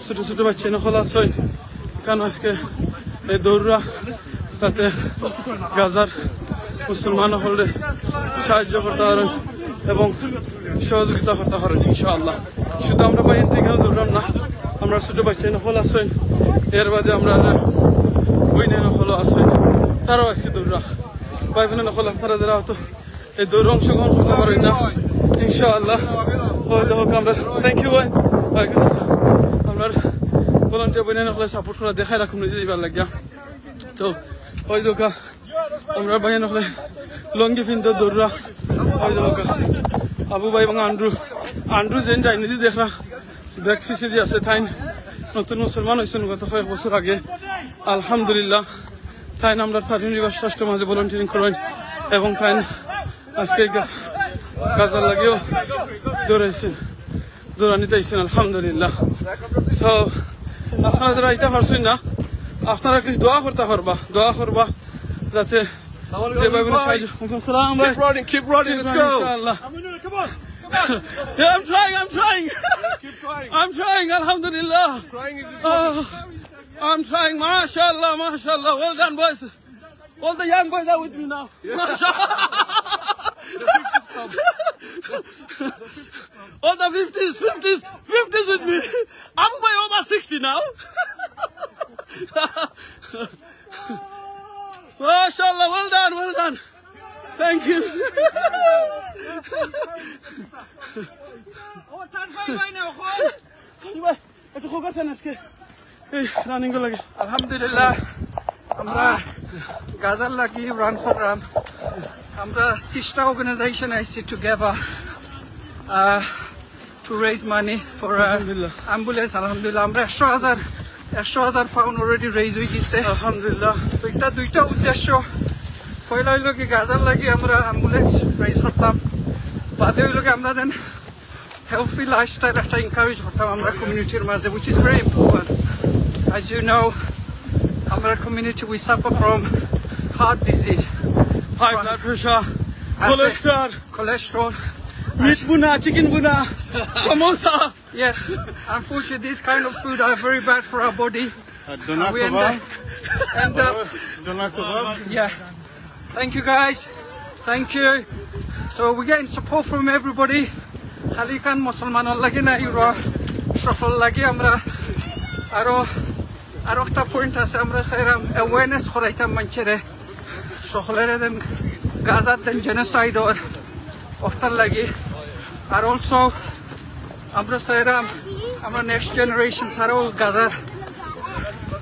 ছোট ছোট বাচ্চা নকল আসেন কেন আজকে এই দৌড়রা তাতে গাজার মুসলমান হলে সাহায্য করতে পারেন এবং সহযোগিতা করতে পারেন ইনশাআল্লাহ। শুধু আমরা বাইরে থেকে দৌড়াম না, আমরা ছোট বাচ্চা নকল আসেন, এর বাদে আমরা বইনে নকল আসেন, তারাও আজকে দৌড়া ভাই বোনে নকল আপনারা যারা হয়তো এই দৌড়ে অংশগ্রহণ করতে পারেন না ইনশাআল্লাহ হয়তো হোক আমরা থ্যাংক ইউ ভাই আমরা ভলান্টিয়ার বইনে নকলে সাপোর্ট করা দেখাই রাখুন নিজে দিবার লাগিয়া। তো হয়তো আমরা বাইরে নকলে লঙ্গি ফিনতে দৌড়া হয়তো হোক আবু ভাই এবং আন্ড্রু যেন যায়নি দি দেখরা ব্যাক ফিসে দিয়ে আছে তাই নতুন মুসলমান হয়েছেন গত কয়েক বছর আগে আলহামদুলিল্লাহ। তাই আমরা তার ইউনিভার্স ট্রাস্টের মাঝে ভলান্টিয়ারিং করেন এবং তাই আজকে গাজার লাগেও দৌড়ানিতে আইসেন আলহামদুলিল্লাহ। সো আপনারা যারা আইতে পারছেন না আপনারা কিছু দোয়া করতে পারবা, দোয়া করবা যাতে যেভাবে Keep running, let's go. ইনশাআল্লাহ। Yeah, I'm trying, alhamdulillah. I'm trying, mashallah, well done boys. All the young boys are with me now. Mashallah. All the 50s with me. I'm by over 60 now. Mashallah, well done. Thank you. Alhamdulillah, আমরা গাজার লাগি run করলাম। আমরা 30টা organization আইছি together to raise money for ambulance. Alhamdulillah, আমরা 100,000 pound already raise হয়ে গেছে Alhamdulillah. তো এটা দুইটা উদ্দেশ্য। পয়লা হইল কি গাজার লাগি আমরা অ্যাম্বুলেন্স রাইজ করতাম, বাদে হইল কি আমরা দেন healthy lifestyle একটা encourage করতাম আমরা কমিউনিটির মাঝে, which is very important. As you know, our community we suffer from heart disease, High blood pressure, cholesterol, meat buna, chicken buna, samosa. yes. Unfortunately, these kind of food are very bad for our body. We end up yeah. Thank you guys, thank you. So we're getting support from everybody. Khalikan Musliman lagi na iro shokol lagi amra aro একটা point আছে আমরা চাইরাম awareness করাইতাম মানুষেরে সকলের দেন গাজার দেন genocide ওর ওটার লাগি। Are also আমরা চাইরাম আমরা next generation তারাও গাজার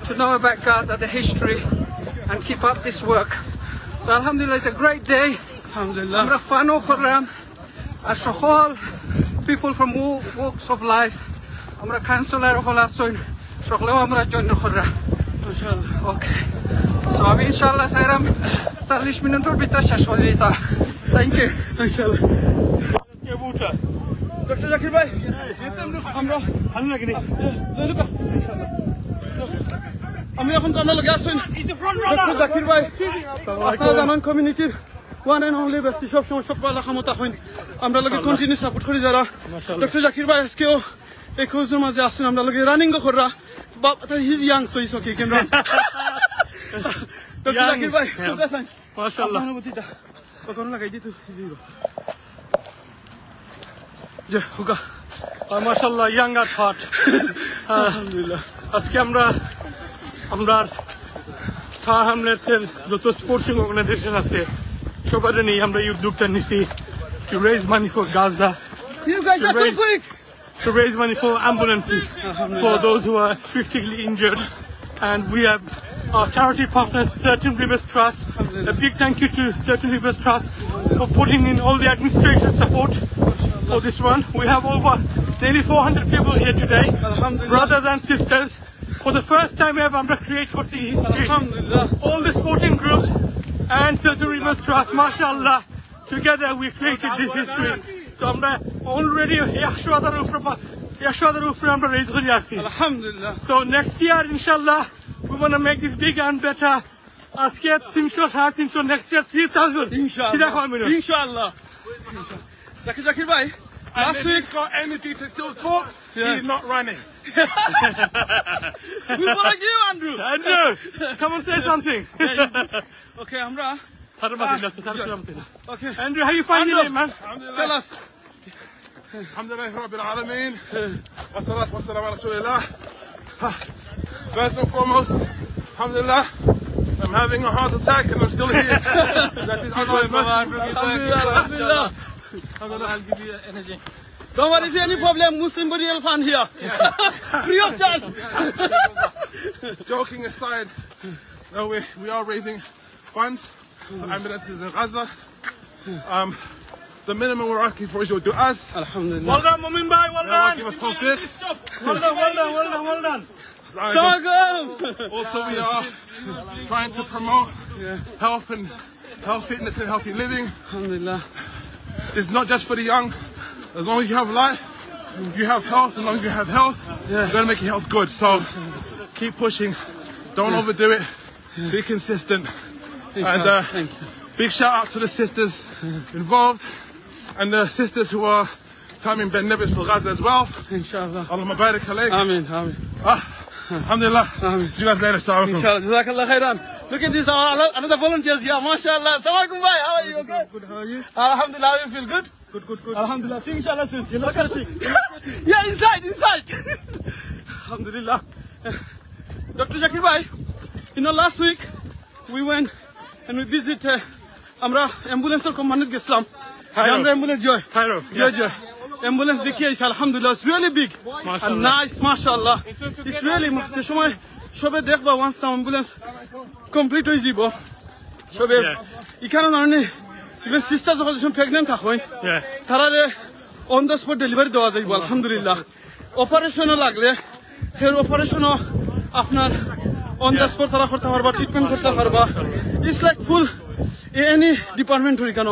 to know about Gaza, the history, and keep up this work. So alhamdulillah, it's a great day. Alhamdulillah. আমরা ফানও করলাম আর সকল people from all walks of life আমরা কাউন্সিলর হল আসুন সকলেও আমরা জয়েন করলাম Mashallah. ওকে। সো আমি ইনশাআল্লাহ চাইরাম 40 মিনিটের ভিতর শেষ করে দিতাম। Thank you. Inshallah. Dr. Zakir bhai, আমরা ভালো লাগেনি আমি এখন কান্না লাগে আসুন ডক্টর জাকির ভাই আপনারা জানান কমিউনিটির ওয়ান এন্ড অনলি ব্যক্তি সব সময় সব এলাকা মতো হইন আমরা লোকে কন্টিনিউ সাপোর্ট করি যারা ডক্টর জাকির ভাই আজকেও এই খোঁজের মাঝে আসুন আমরা লোকে রানিং করা হিজ ইয়াং সো ইস ওকে ক্যামেরা ডক্টর জাকির ভাই আছেন মাশাআল্লাহ অনুভূতিটা কখন লাগাই দিত হিজিরো যে হুকা মাশাআল্লাহ ইয়াং আর হট আলহামদুলিল্লাহ আজকে আমরা শাহ হামলেটসের যত স্পোর্টিং অর্গানাইজেশন আছে সবার নিয়ে আমরা এই উদ্যোগটা নিছি to raise money for Gaza. You guys are too quick. To raise money for ambulances for those who are critically injured. And we have our charity partner, 13 Rivers Trust. A big thank you to 13 Rivers Trust for putting in all the administration support for this one. We have over nearly 400 people here today, brothers and sisters. For the first time ever, I'm going to create what's the history. All the sporting groups and 13 Rivers Trust, mashallah, together we created this history. So I'm already Alhamdulillah. So next year, inshallah, we want to make this bigger and better. Aske 300, next year 3,000. Inshallah. Zakir bhai, last week got energy to still talk. He's not running. we want you, Andrew. Andrew, come and say something. Okay, Amra. Okay. Andrew, how you finding it, man? Tell us. Alhamdulillah Rabbil Alameen. Wassalatu wassalamu ala Rasulillah. First and foremost, alhamdulillah, I'm having a heart attack and I'm still here. That is Allah's mercy. Alhamdulillah. I'll give you energy. Don't worry, if you have any problem, Muslim burial fund here. Free of charge. Joking aside, no, we are raising funds for ambulances in Gaza. The minimum we're asking for is your du'as. Alhamdulillah. Well done, Mumin Bhai, well done. Give us tawfiq. Well done. Also, we are trying to promote health, fitness and healthy living. Alhamdulillah. It's not just for the young. As long as you have life, you have health. As long as you have health, you're going to make your health good. So keep pushing. Don't overdo it. Be consistent. And big shout out to the sisters involved and the sisters who are coming Ben Nevis for Gaza as well. Inshallah. Allahumma barik alayk. Amen. Alhamdulillah. See you guys later. Assalamu Inshallah. Jazakallah khairan. Look at this, another volunteers here. MashaAllah. Assalamu alaikum, bhai. How are you? Okay? Good, how are you? Alhamdulillah. You feel good? Good. Alhamdulillah. See you inshallah soon. Yeah, inside. Alhamdulillah. Dr. Zakir bhai, last week we went and we visited Amra ambulance command Islam. Amra ambulance joy. Ambulance dekhiye alhamdulillah, it's really big and nice, mashallah. It's really the সময় সবে দেখবা once the ambulance complete হয়ে যাব সবে এখানে নানি even sisters যখন pregnant থাকেন তারারে on the spot delivery দেওয়া যাইব আলহামদুলিল্লাহ অপারেশনও লাগলে ফের অপারেশনও আপনার on the spot তারা করতে পারবা ট্রিটমেন্ট করতে পারবা it's like full any department হই কেন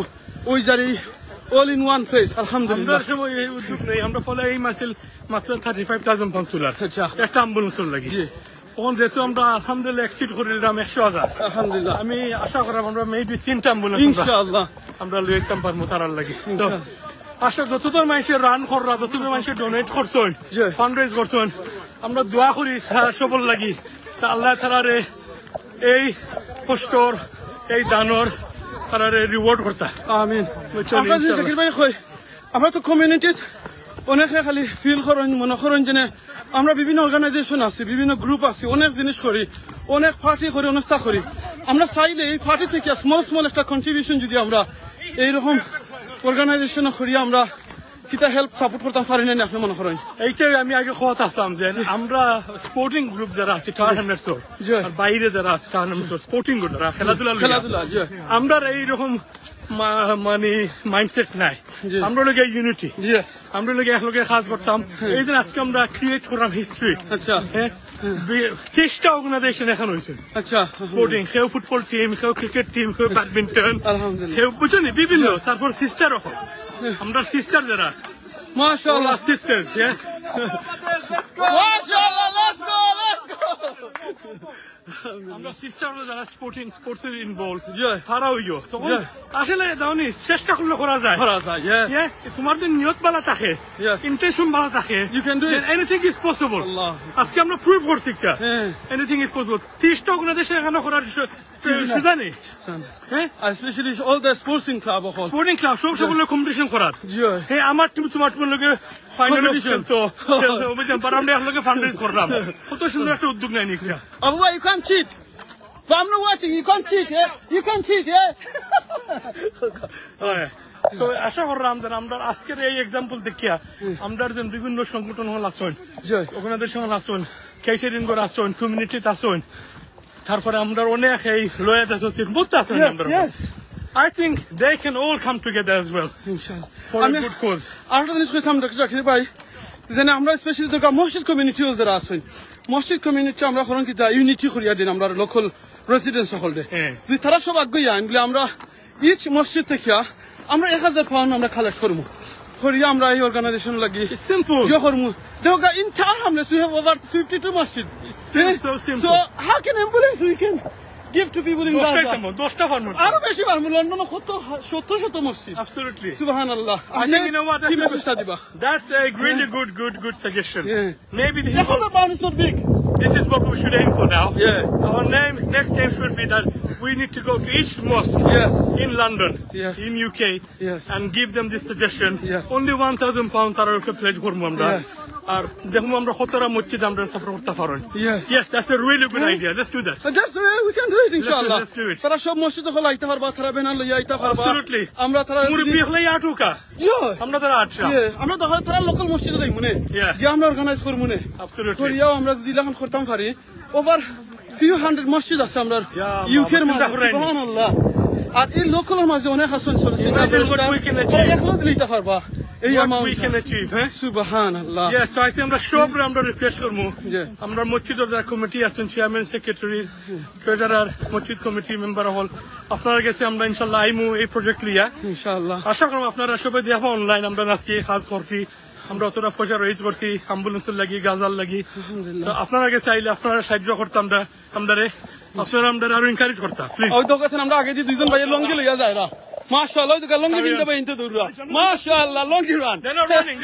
ওই জারি all in one place alhamdulillah আমরা সময় এই উদ্যোগ নেই আমরা ফলে এই মাসেল মাত্র 35000 পাউন্ড তোলার আচ্ছা একটা অ্যাম্বুলেন্স লাগি জি ওন যেহেতু আমরা আলহামদুলিল্লাহ এক্সিট করে দিলাম 100,000 আলহামদুলিল্লাহ আমি আশা করি আমরা মেবি 3টা অ্যাম্বুলেন্স ইনশাআল্লাহ আমরা লইতাম পারমু তারার লাগি আশা যতজন মানুষের রান কররা যতজন মানুষের ডোনেট করছেন ফান্ড রেজ করছেন আমরা দোয়া করি সবল লাগি তা আল্লাহ তাআলারে এই কষ্টর এই দানর তারারে রিওয়ার্ড করতা আমিন আমরা যে জাকির ভাই কই আমরা তো কমিউনিটি অনেকে খালি ফিল করেন মনে করেন যে আমরা বিভিন্ন অর্গানাইজেশন আছে বিভিন্ন গ্রুপ আছে অনেক জিনিস করি অনেক পার্টি করি অনেক তা করি আমরা চাইলে এই পার্টি থেকে স্মল একটা কন্ট্রিবিউশন যদি আমরা এইরকম অর্গানাইজেশন করি আমরা কিতা হেল্প সাপোর্ট করতে পারি না আপনি মনে করেন এইটাই আমি আগে কথা আসলাম যে আমরা স্পোর্টিং গ্রুপ যারা আছে টার্নামেন্টস আর বাইরে যারা আছে টার্নামেন্টস স্পোর্টিং গ্রুপ যারা খেলাধুলা আমরা এইরকম মানে মাইন্ডসেট নাই আমরা লোকে ইউনিটি আমরা লোকে একলগে কাজ করতাম এই যে আজকে আমরা ক্রিয়েট করলাম হিস্ট্রি আচ্ছা হ্যাঁ 30টা অর্গানাইজেশন এখন হয়েছে আচ্ছা স্পোর্টিং কেউ ফুটবল টিম কেউ ক্রিকেট টিম কেউ ব্যাডমিন্টন কেউ বুঝলি বিভিন্ন তারপর সিস্টার আমরা সিস্টার যারা মাশাআল্লাহ সিস্টার্স মাশাআল্লাহ লেটস গো আমরা সিস্টার যারা স্পোর্টস এর ইনভলভ তারা হইও তখন আসলে দাওনি চেষ্টা করলে করা যায় তোমার যদি নিয়ত ভালো থাকে ইন্টেনশন ভালো থাকে you can do it anything is possible আজকে আমরা প্রুভ করছি একটা এনিথিং ইজ পসিবল 30টা অর্গানাইজেশন এখানে করার সুযোগ নেই হ্যাঁ specially all the sporting club sporting club সব কম্পিটিশন করার হ্যাঁ আমার টিম তোমার টিমের লগে ফাইনাল খেলতো আমরা একলগে ফান্ড রেজ করলাম কত সুন্দর একটা উদ্যোগ নেয় নিকটা আবু you can cheat But I'm not watching. You can't cheat, yeah? You can't cheat, yeah? So আশা করলাম যে আমরা আজকের এই এক্সাম্পল দেখিয়া আমরা যে বিভিন্ন সংগঠন হল আসুন ওখানে সঙ্গে আসুন কেশরিন করে আসুন কমিউনিটিতে আসুন তারপরে আমরা অনেক এই লয়ার অ্যাসোসিয়েশন বহুত আসুন আমরা I think they can all come together as well for a good cause. আরেকটা জিনিস কইতাম ডক্টর জাকির ভাই যে আমরা স্পেশালি তো মসজিদ কমিউনিটি যারা আসুন মসজিদ কমিউনিটি আমরা করুন কি ইউনিটি করিয়া দিন আমরা লোকাল রেসিডেন্স সকলরে যদি তারা সব আগ্রহী আইন বলে আমরা ইচ মসজিদ থেকে আমরা 1000 পাউন্ড আমরা কালেক্ট করবো করিয়া আমরা এই অর্গানাইজেশন লাগি simple ইয়ে করবো দেখো in town hamlets we have over 52 masjid so simple so how can ambulance we can give to people in Gaza দশটা ফার্ম আরো বেশি পারবো লন্ডনে কত শত মসজিদ absolutely subhanallah I think you know what that's a really good suggestion maybe this is not big. This is what we should aim for now. Yeah. Our next aim should be that we need to go to each mosque in London, in UK, and give them this suggestion. Only 1,000 pounds are also pledge for Mumra. Or the Mumra Hotara Muchid and support Tafaron. Yes, that's a really good idea. Let's do that. That's the way we can do it, inshallah. Let's do it. Para shob Moshe to Holai Tafarba Taraben and Loya Tafarba. Absolutely. Amra Tara Murbihle Atuka. Yeah. I'm not an archer. Yeah. I'm not the Tara local Moshe to Mune. Yeah. I'm organized for Mune. Absolutely. For you, Amra Dilan Khortam Fari. Over few hundred masjid are Samrar. UK subhanallah. At in local Amazon Hasan solicitor. What we can achieve. What we can achieve, eh? Subhanallah. Yes, so I think আমরা সব আমরা request করব আমরা মসজিদ of committee আছেন chairman secretary treasurer মসজিদ committee member হল আপনারা কাছে আমরা ইনশাআল্লাহ আইমু এই প্রজেক্ট লিয়া ইনশাআল্লাহ আশা করব আপনারা সবাই দেখো অনলাইন আমরা আজকে কাজ করছি আমরা অতটা পয়সা রেজ করছি অ্যাম্বুলেন্সের লাগি গাজাল লাগি তো আপনারা কাছে আইলে আপনারা সাহায্য করতাম আমরা আপনারা আমরা আরো এনকারেজ করতাম প্লিজ ওই তো কথা আমরা আগে যে দুইজন ভাই লঙ্গি লইয়া যায় না মাশাআল্লাহ তো লঙ্গি বিনতে ভাই ইনতে দৌড়া মাশাআল্লাহ লঙ্গি run they're not running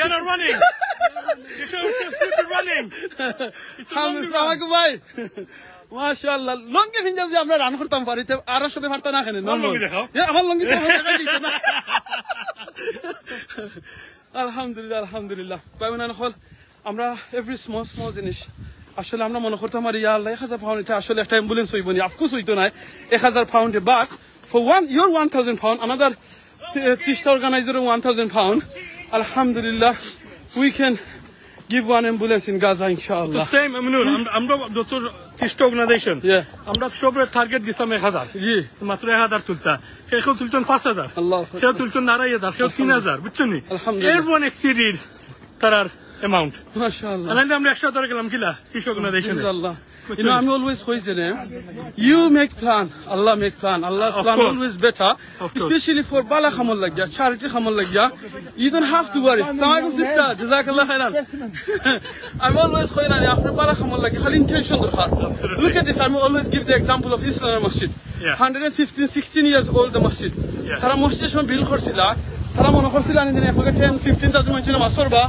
you should running আসসালামু ভাই মাশাআল্লাহ লঙ্গি বিনতে যে আমরা রান করতাম পারি তে আর সবে পারতা না কেন লঙ্গি দেখাও আমার লঙ্গি দেখাই দিতে না আলহামদুলিল্লাহ পাইনা নখল আমরা এভরি স্মল জিনিস আসলে আমরা মনে করতাম আর ইয়া আল্লাহ 1000 পাউন্ড এটা আসলে একটা অ্যাম্বুলেন্স হইব না অফকোর্স হইতো না 1000 pound but for your 1000 pound another Tishta organizer 1000 pound alhamdulillah we can give one ambulance in Gaza inshallah the same Aminul আমরা ডক্টর Tishta organization আমরা সবরে টার্গেট দিছাম 1000 জি মাত্র 1000 তুলতা কেউ তুলতন 5000 আল্লাহ কেউ তুলতন 9000 কেউ 3000 বুঝছেন নি everyone exceeded তার amount mashallah and আমরা একসাথে ধরে গেলাম কিলা Tishta organization inshallah you know I'm always saying you make plan Allah make plan Allah's plan always better especially for bala khamal lagya charity khamal lagya you don't have to worry assalamu sister jazakallah khairan I'm always saying after bala khamal lagya khali intention darkar look at this I always give the example of Islam Masjid 115-16 years old the masjid tara masjid shon build korsila tara mone korsila ni 10-15,000 manchina masorba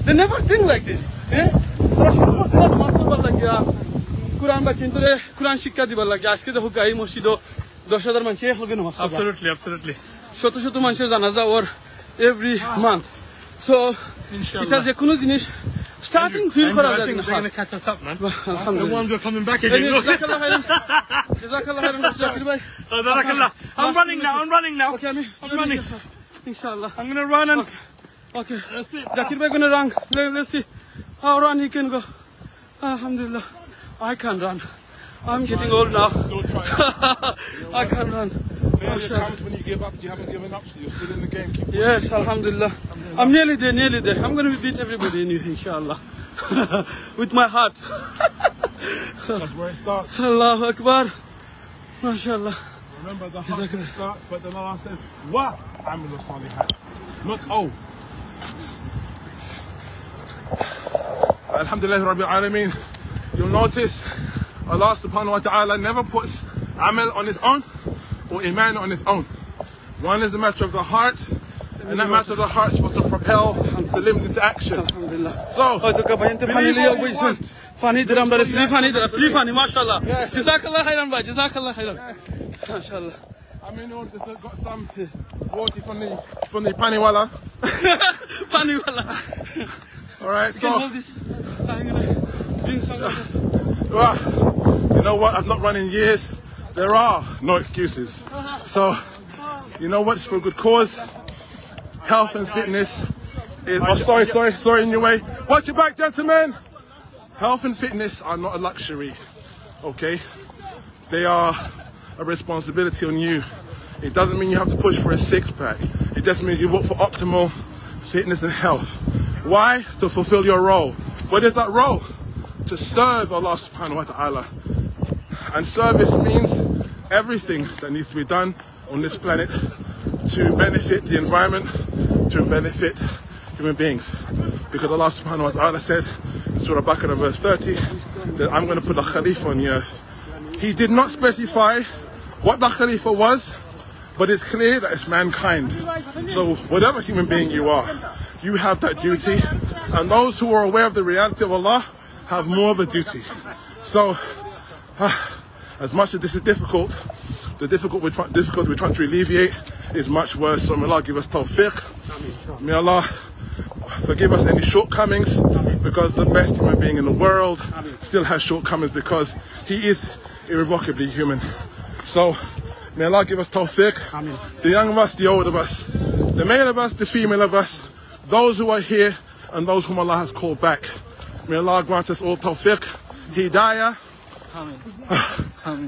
they never think like this tara shon korsila masorba lagya Quran ba chintore Quran শিক্ষা দিবার লাগে আজকে দেখো গাই মসজিদ 10000 মানুষ একলগে নামাজ পড়ে absolutely শত শত মানুষের জানাজা ওর every month so এটা যে কোনো জিনিস starting feel করা যায় না they're going to catch us up man the ones who are coming back again jazakallah khairan Zakir bhai jazakallah I'm running now okay I'm running inshallah I'm going to run and okay Zakir bhai going to run let's see how run he can go alhamdulillah I can't run. I'm getting old now. Don't try. I can't run. Failure comes when you give up. You haven't given up, so you're still in the game. Keep yes, alhamdulillah. I'm nearly there. I'm going to beat everybody in you, inshallah. With my heart. That's where it starts. Allahu Akbar. MashaAllah. Remember, the heart starts, but then Allah says, what? Amal Salihat. Not oh. Alhamdulillah Rabbil Alameen. You'll notice Allah subhanahu wa ta'ala never puts amal on his own or iman on his own. One is the matter of the heart, and that matter of the heart is supposed to propel the limbs into action. Alhamdulillah. So, believe what we want. Funny drum, but free funny, mashallah. Jazakallah khairan, bhai. Jazakallah khairan. Mashallah. I mean, just got some water from the paniwala. Paniwala. All right, so. Hold this. I'm gonna drink some water. Well, you know what? I've not run in years. there are no excuses. So, you know what's for a good cause? Health and fitness. Sorry, in your way. Watch your back, gentlemen. Health and fitness are not a luxury, okay? They are a responsibility on you. It doesn't mean you have to push for a six-pack. It just means you work for optimal fitness and health. Why? To fulfill your role. What is that role? To serve Allah subhanahu wa ta'ala. And service means everything that needs to be done on this planet to benefit the environment, to benefit human beings. Because Allah subhanahu wa ta'ala said in Surah Baqarah verse 30 that I'm going to put a Khalifa on the earth. He did not specify what the Khalifa was, but it's clear that it's mankind. So whatever human being you are, you have that duty. And those who are aware of the reality of Allah have more of a duty. So as much as this is difficult, the difficulty we're trying to alleviate is much worse. So may Allah give us tawfiq. May Allah forgive us any shortcomings, because the best human being in the world still has shortcomings because he is irrevocably human. So may Allah give us tawfiq. The young of us, the old of us, the male of us, the female of us, those who are here and those whom Allah has called back. May Allah grant us all tawfiq, hidayah,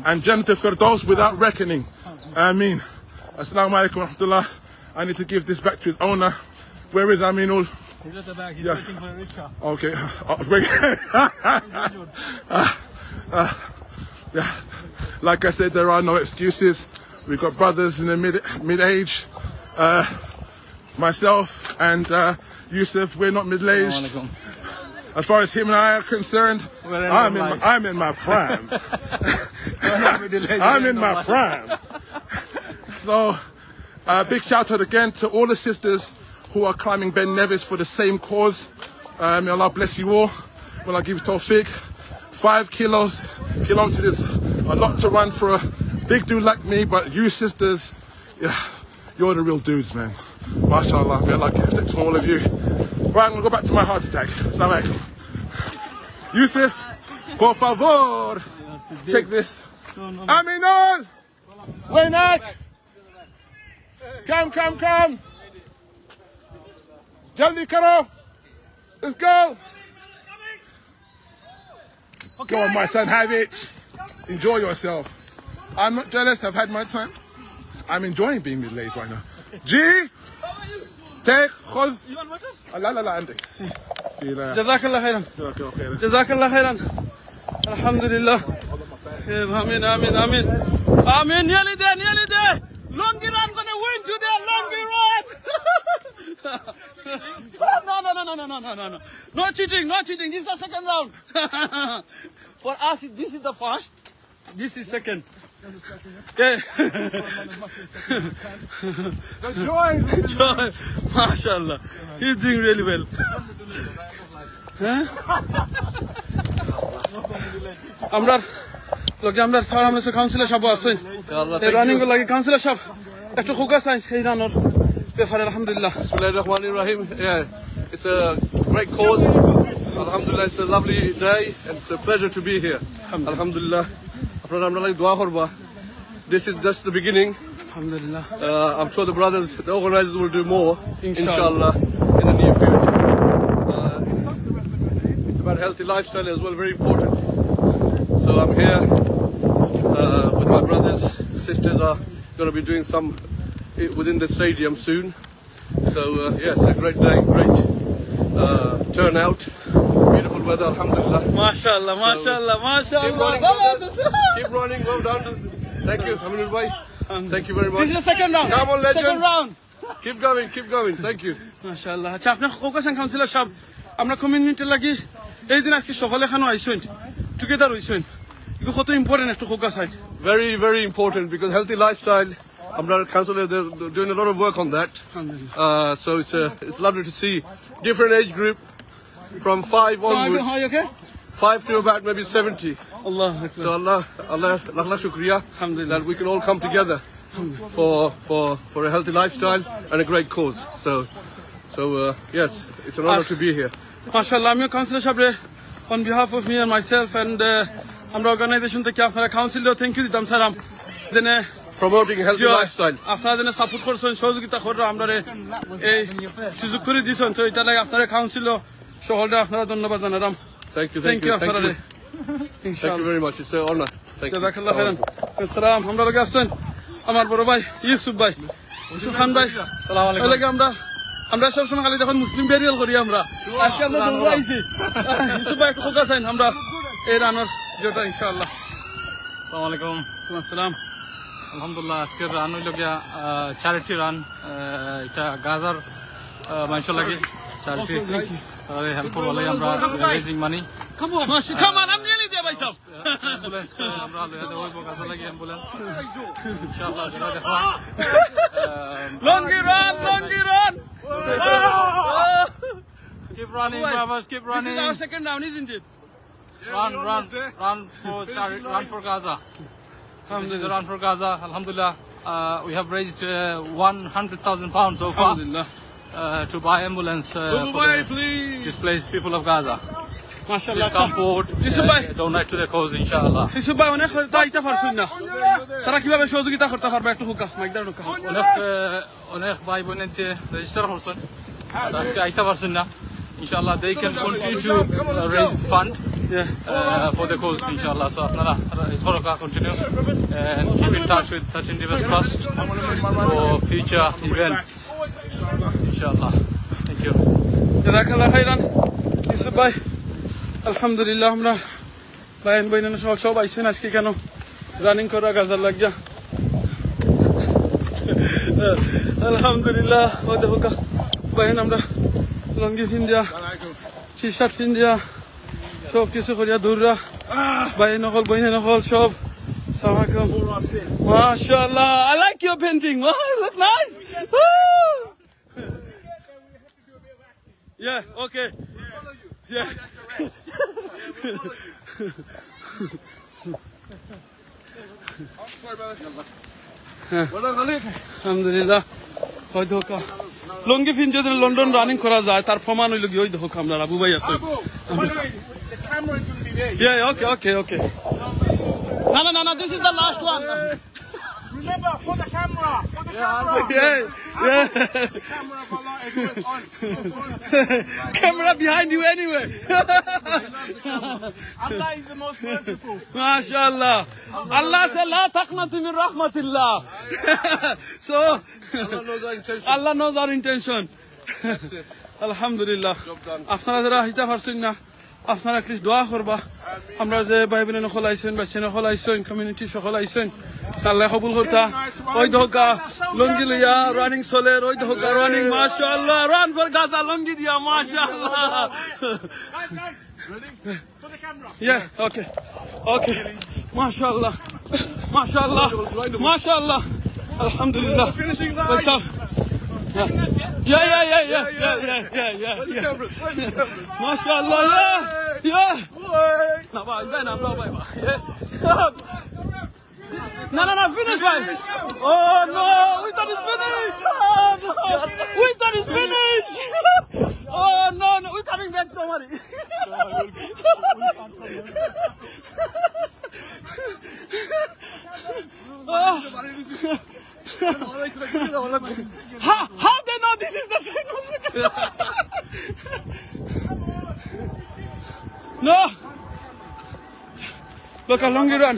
and Jannah Firdaus without reckoning. Ameen. Assalamu alaikum wa rahmatullah. I need to give this back to his owner. Where is Aminul? He's at the back. He's waiting for a rickshaw. Okay. Yeah. Like I said, there are no excuses. We've got brothers in the mid-age. Myself and Yusuf, we're not middle-aged. As far as him and I are concerned, I'm in my prime. I'm in my prime. So, big shout out again to all the sisters who are climbing Ben Nevis for the same cause. May Allah bless you all. May Allah give you tawfiq. 5 kilometers is a lot to run for a big dude like me, but you sisters, yeah, you're the real dudes, man. MashaAllah, may Allah protect all of you. Right, I'm going to go back to my heart attack. Assalamu alaikum. Yusuf, por favor, take this. Aminul, Waynak, come. Jaldi karo, let's go. Go on, my son, have it. Enjoy yourself. I'm not jealous, I've had my time. I'm enjoying being middle-aged right now. G, take, khud. You want water? La, عندك. Jazakallah khairan. Jazakallah khairan. Alhamdulillah. Amin. Amin, nearly there. Longi run gonna win today, Longi run. No. No cheating. This is the second round. For us, this is the first. This is second. Yeah. Joy. MashaAllah. He's doing really well. আমরা সামনে councillor সাহেব আছেন এই running এর লাগি councillor সাহেব একটু focus I এই রানোর ব্যাপারে আলহামদুলিল্লাহ Bismillahir Rahmanir Rahim. Yeah, it's a great cause. Alhamdulillah, it's a lovely day and it's a pleasure to be here. Alhamdulillah. After আমরা লাগি দোয়া করবা. This is just the beginning. Alhamdulillah. I'm sure the brothers, the organizers will do more, inshallah, in the near future. It's about healthy lifestyle as well, very important. So I'm here with my brothers. Sisters are going to be doing some within the stadium soon. So yes, a great day, great turnout, beautiful weather, alhamdulillah. MashaAllah. Keep running, well done. Thank you, Aminul Bhai. Thank you very much. This is the second round. Come on, legend. Second round. Keep going. Thank you. MashaAllah. আচ্ছা আপনি focus আন councillor সাহেব আমরা community লাগি এই দিন আজকে সকলে এখানে আইছেন টুগেদার হইছেন এটা কত ইম্পর্টেন্ট একটু ফোকাস হয় Very, very important because healthy lifestyle. I'm not a counselor, they're doing a lot of work on that. So it's lovely to see different age group from 5 onwards. Are you okay? 5 to about maybe 70. Allah So Allah shukriya that we can all come together for a healthy lifestyle and a great cause. So yes, it's an honor to be here. MashaAllah, I'm your counselor Shabre on behalf of me and myself and our organization, the Council, thank you, Dam Saram. যেনে promoting a healthy lifestyle. আপনারা যেন support করছেন সহযোগিতা করো আমরা এই সুযোগ করে দিয়েছেন তো এটা লাগে আপনারা কাউন্সিল সকলকে আপনারা ধন্যবাদ জানালাম Thank you. আপনারা Thank you very much. It's an honor. Thank you. জাযাকাল্লাহ খাইরান আসসালাম আমরা লগে আছেন আমার বড় ভাই ইউসুফ খান ভাই আসসালামু আলাইকুম লাগে আমরা সব সময় খালি যখন মুসলিম বেরিয়াল করি আমরা আজকে আমরা দৌড় আইছি ইউসুফ ভাই একটু ফোকাস আইন আমরা এই রানার যেটা ইনশাআল্লাহ আসসালামু আলাইকুম আসসালাম আলহামদুলিল্লাহ আজকের রান হইল গিয়া চ্যারিটি রান এটা গাজার মানুষ লাগে চ্যারিটি হেল্প করলে আমরা raising money Come on, I'm nearly there myself. Ambulance আমরা লইয়া দেব গাজা লাগে অ্যাম্বুলেন্স ইনশাআল্লাহ যেটা দেখো Longy run. Keep running, brothers, keep running. This is our second down, isn't it? Run for Gaza. This is the run for Gaza. Alhamdulillah, we have raised 100,000 pounds so far to buy ambulance for the displaced people of Gaza. MashaAllah. Come forward, donate to the cause, inshallah. Yusuf ভাই অনেক দায়িত্ব পারছেন না তারা কিভাবে সহযোগিতা করতে পারবে একটু হুকা মাইকদার হুকা অনেক ভাই বোনেতে রেজিস্টার করছেন আজকে আইতে পারছেন না inshallah they can continue to raise fund for the cause inshallah so আপনারা ইসবরকা continue and keep in touch with 13 Rivers Trust for future events inshallah thank you জাযাকাল্লাহ খাইরান Yusuf ভাই আলহামদুলিল্লাহ আমরা বাইন বইনানো সব আইছেন আজকে কেন রানিং করা গাজার লাগিয়া আলহামদুলিল্লাহ ও দেখো বাইন আমরা লঙ্গি ফিন্দিয়া টি শার্ট ফিন্দিয়া সব কিছু করিয়া দৌড়া বাইন নকল বইনে নকল সব সালামালাইকুম মাশাআল্লাহ I like your painting wow you look nice yeah okay yeah alhamdulillah hoy doka লঙ্গি ফিনতে যদি লন্ডন রানিং করা যায় তার প্রমাণ হইল কি ওই দেখো আমরা আবু ভাই আছে yeah okay no this is the last one Remember, for the camera. Yeah. The camera of Allah is on. Camera behind you anyway. Allah is the most merciful. MashaAllah. Allah said, "La taqnatu min rahmatillah." So, Allah knows our intention. Alhamdulillah. আপনারা যারা হিতা পারছেন না আপনারা please দোয়া করবা আমরা যে ভাই বোন সকল আইছেন বাচ্চা সকল আইছেন কমিউনিটি সকল আইছেন আল্লাহ কবুল করতা ওই ধোকা লঙ্গি লইয়া রানিং চলে ওই ধোকা রানিং মাশাআল্লাহ রান ফর গাজা লঙ্গি দিয়া মাশাআল্লাহ Ready? For the camera. yeah okay maşallah alhamdulillah Finishing line. yeah maşallah yeah na ba ben am bye no finish bye oh no we thought it's finished we thought it's finished oh no we coming back don't worry How they know this is the second? No. Look how long you run.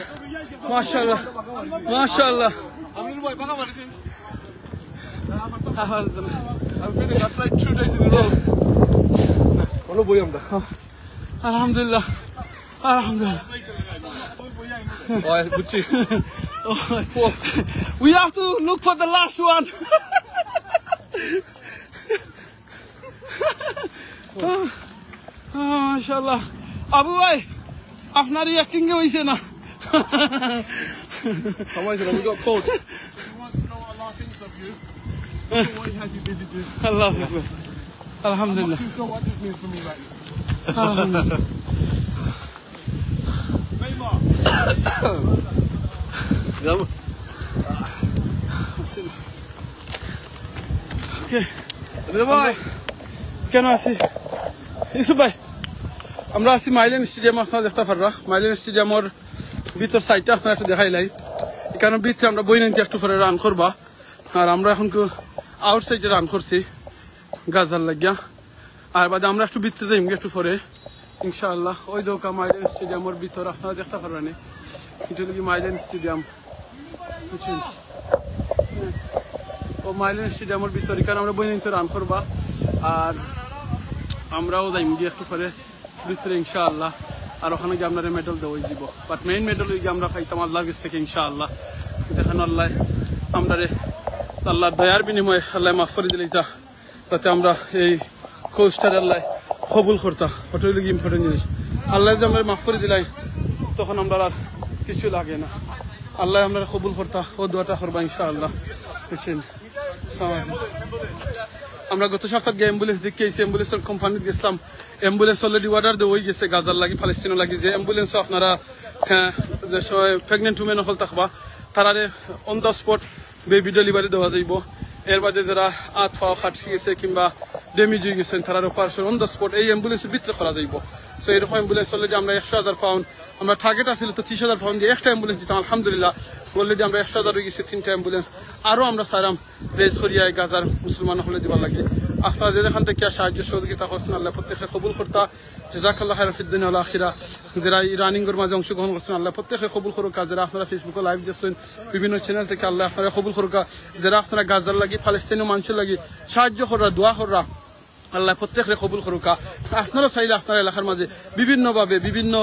MashaAllah. I'm finished. I played 2 days in a row. Alhamdulillah. We have to look for the last one. MashaAllah. Abu bhai, আপনার acting এ হইছে না We got caught. আল্লাহু আকবার আলহামদুলিল্লাহ What this means for me right now. আলহামদুলিল্লাহ কেন আছি ইউসুফ ভাই আমরা আছি মাইলেন স্টেডিয়াম আপনারা দেখতে পারবা মাইলেন স্টেডিয়ামের ভিতর সাইডটা আপনারা একটু দেখাইলাই এখানে ভিতরে আমরা বই নিতে একটু পরে রান করবা আর আমরা এখন আউটসাইডে রান করছি গাজার লাগিয়া আর বাদে আমরা একটু ভিতরে যাই একটু পরে ইনশাআল্লাহ ওই দোকা মাইলেন স্টেডিয়ামের ভিতর আপনারা দেখতে পারবেন এটা হলো মাইলেন স্টেডিয়াম বুঝছেন ও মাইলেন স্টেডিয়ামের ভিতর এখানে আমরা বই নিতে রান করবা আর আমরাও যাই গিয়ে একটু পরে ভিতরে ইনশাআল্লাহ আর ওখানে গিয়ে আপনারা মেডেল দেওয়াই দিব বাট মেইন মেডেল গিয়ে আমরা পাইতাম আল্লাহর কাছ থেকে ইনশাআল্লাহ যেখানে আল্লাহ আমরা আল্লাহ দয়ার বিনিময়ে আল্লাহ মাফ করে দিলে তাতে আমরা এই কোস্টার আল্লাহ কবুল করতাম ওটাই হলো ইম্পর্টেন্ট জিনিস আল্লাহ যে আমরা মাফ করে দিলাই তখন আমরা আর কিছু লাগে না আল্লাহ আমরা কবুল করতা ও দোয়াটা করবা ইনশাআল্লাহ বুঝছেন আমরা গত সপ্তাহে গিয়ে অ্যাম্বুলেন্স দেখে এসে অ্যাম্বুলেন্সের কোম্পানিতে গেছিলাম অ্যাম্বুলেন্স অলরেডি অর্ডার দেওয়া হয়ে গেছে গাজার লাগি ফালেস্তিনও লাগি যে অ্যাম্বুলেন্সও আপনারা প্রেগনেন্ট উমেন হল থাকবা তারারে on the spot baby delivery দেওয়া যাইব এর বাদে যারা হাত পাও খাটছি গেছে কিংবা ড্যামেজ হয়ে গেছেন তারার অপারেশন অন দ্য স্পট এই অ্যাম্বুলেন্সের ভিতরে করা যাইব সো এরকম অ্যাম্বুলেন্স অলরেডি আমরা 100,000 পাউন্ড আমরা টার্গেট আসলে তো 30,000 পাউন্ড দিয়ে একটা অ্যাম্বুলেন্স দিতাম আলহামদুলিল্লাহ অলরেডি আমরা 100,000 হয়ে গেছি 3টা অ্যাম্বুলেন্স আরও আমরা সারাম রেজ করিয়া গাজার মুসলমান হলে দিবার লাগে আপনারা যেখান থেকে সাহায্য সহযোগিতা করছেন আল্লাহ প্রত্যেককে কবুল করতা জাযাকাল্লাহু খাইরান ফিদ দুনিয়া ওয়াল আখিরা যারা এই রানিংয়ের মাঝে অংশগ্রহণ করছেন আল্লাহ প্রত্যেককে কবুল করুক যারা আপনারা ফেসবুকে লাইভ দিচ্ছেন বিভিন্ন চ্যানেল থেকে আল্লাহ আপনারা কবুল করুক যারা আপনারা গাজার লাগি ফালেস্তিনীয় মানুষের লাগি সাহায্য করা দোয়া করা আল্লাহ প্রত্যেককে কবুল করুক আপনারা চাইলে আপনার এলাকার মাঝে বিভিন্নভাবে বিভিন্ন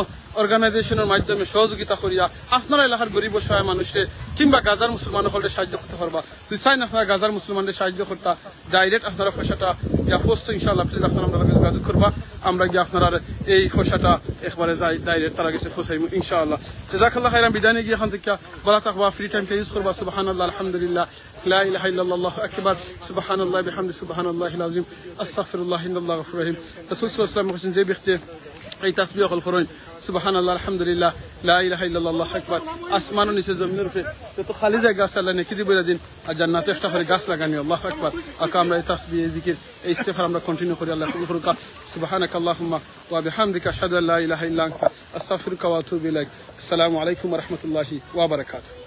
অর্গানাইজেশনের মাধ্যমে সহযোগিতা করিয়া আপনারা এলাকার গরিব অসহায় মানুষকে কিংবা গাজার মুসলমান হলে সাহায্য করতে পারবা তুই চাই না আপনারা গাজার মুসলমানদের সাহায্য করতা ডাইরেক্ট আপনারা পয়সাটা ইয়া পোস্ট ইনশাআল্লাহ প্লিজ আপনারা আমরা যোগাযোগ করবা আমরা গিয়ে আপনারা এই পয়সাটা একবারে যাই ডাইরেক্ট তারা গেছে ফসাই ইনশাআল্লাহ জাযাকাল্লাহু খাইরান বিদায় নিয়ে এখান থেকে বলা থাকবা ফ্রি টাইম ইউজ করবা সুবহানাল্লাহ আলহামদুলিল্লাহ লা ইলাহা ইল্লাল্লাহ আল্লাহু আকবার সুবহানাল্লাহ বিহামদি সুবহানাল্লাহিল আযীম আস্তাগফিরুল্লাহ ইন্নাল্লাহু গফুরুর রহিম রাসূল সাল্লাল্লাহু আলাইহি ওয়াসাল্লাম যে ব্যক্তি এই তাসবিহ হল ফরন সুবহানাল্লাহ আলহামদুলিল্লাহ লা ইলাহা ইল্লাল্লাহ আল্লাহু আকবার আসমান ও নিচে জমিনের উপরে যত খালি জায়গা আছে আল্লাহ নেকি দিবেন দিন আর জান্নাতে একটা করে গাছ লাগানি আল্লাহু আকবার আকা আমরা এই তাসবিহ জিকির এই ইস্তিগফার আমরা কন্টিনিউ করি আল্লাহ কবুল করুক সুবহানাকাল্লাহুম্মা ওয়া বিহামদিকা আশহাদু আল্লা ইলাহা ইল্লা আনতা আস্তাগফিরুকা ওয়া আতুবু ইলাইক আসসালামু আলাইকুম ওয়া রাহমাতুল্লাহি ওয়া বারাকাতুহু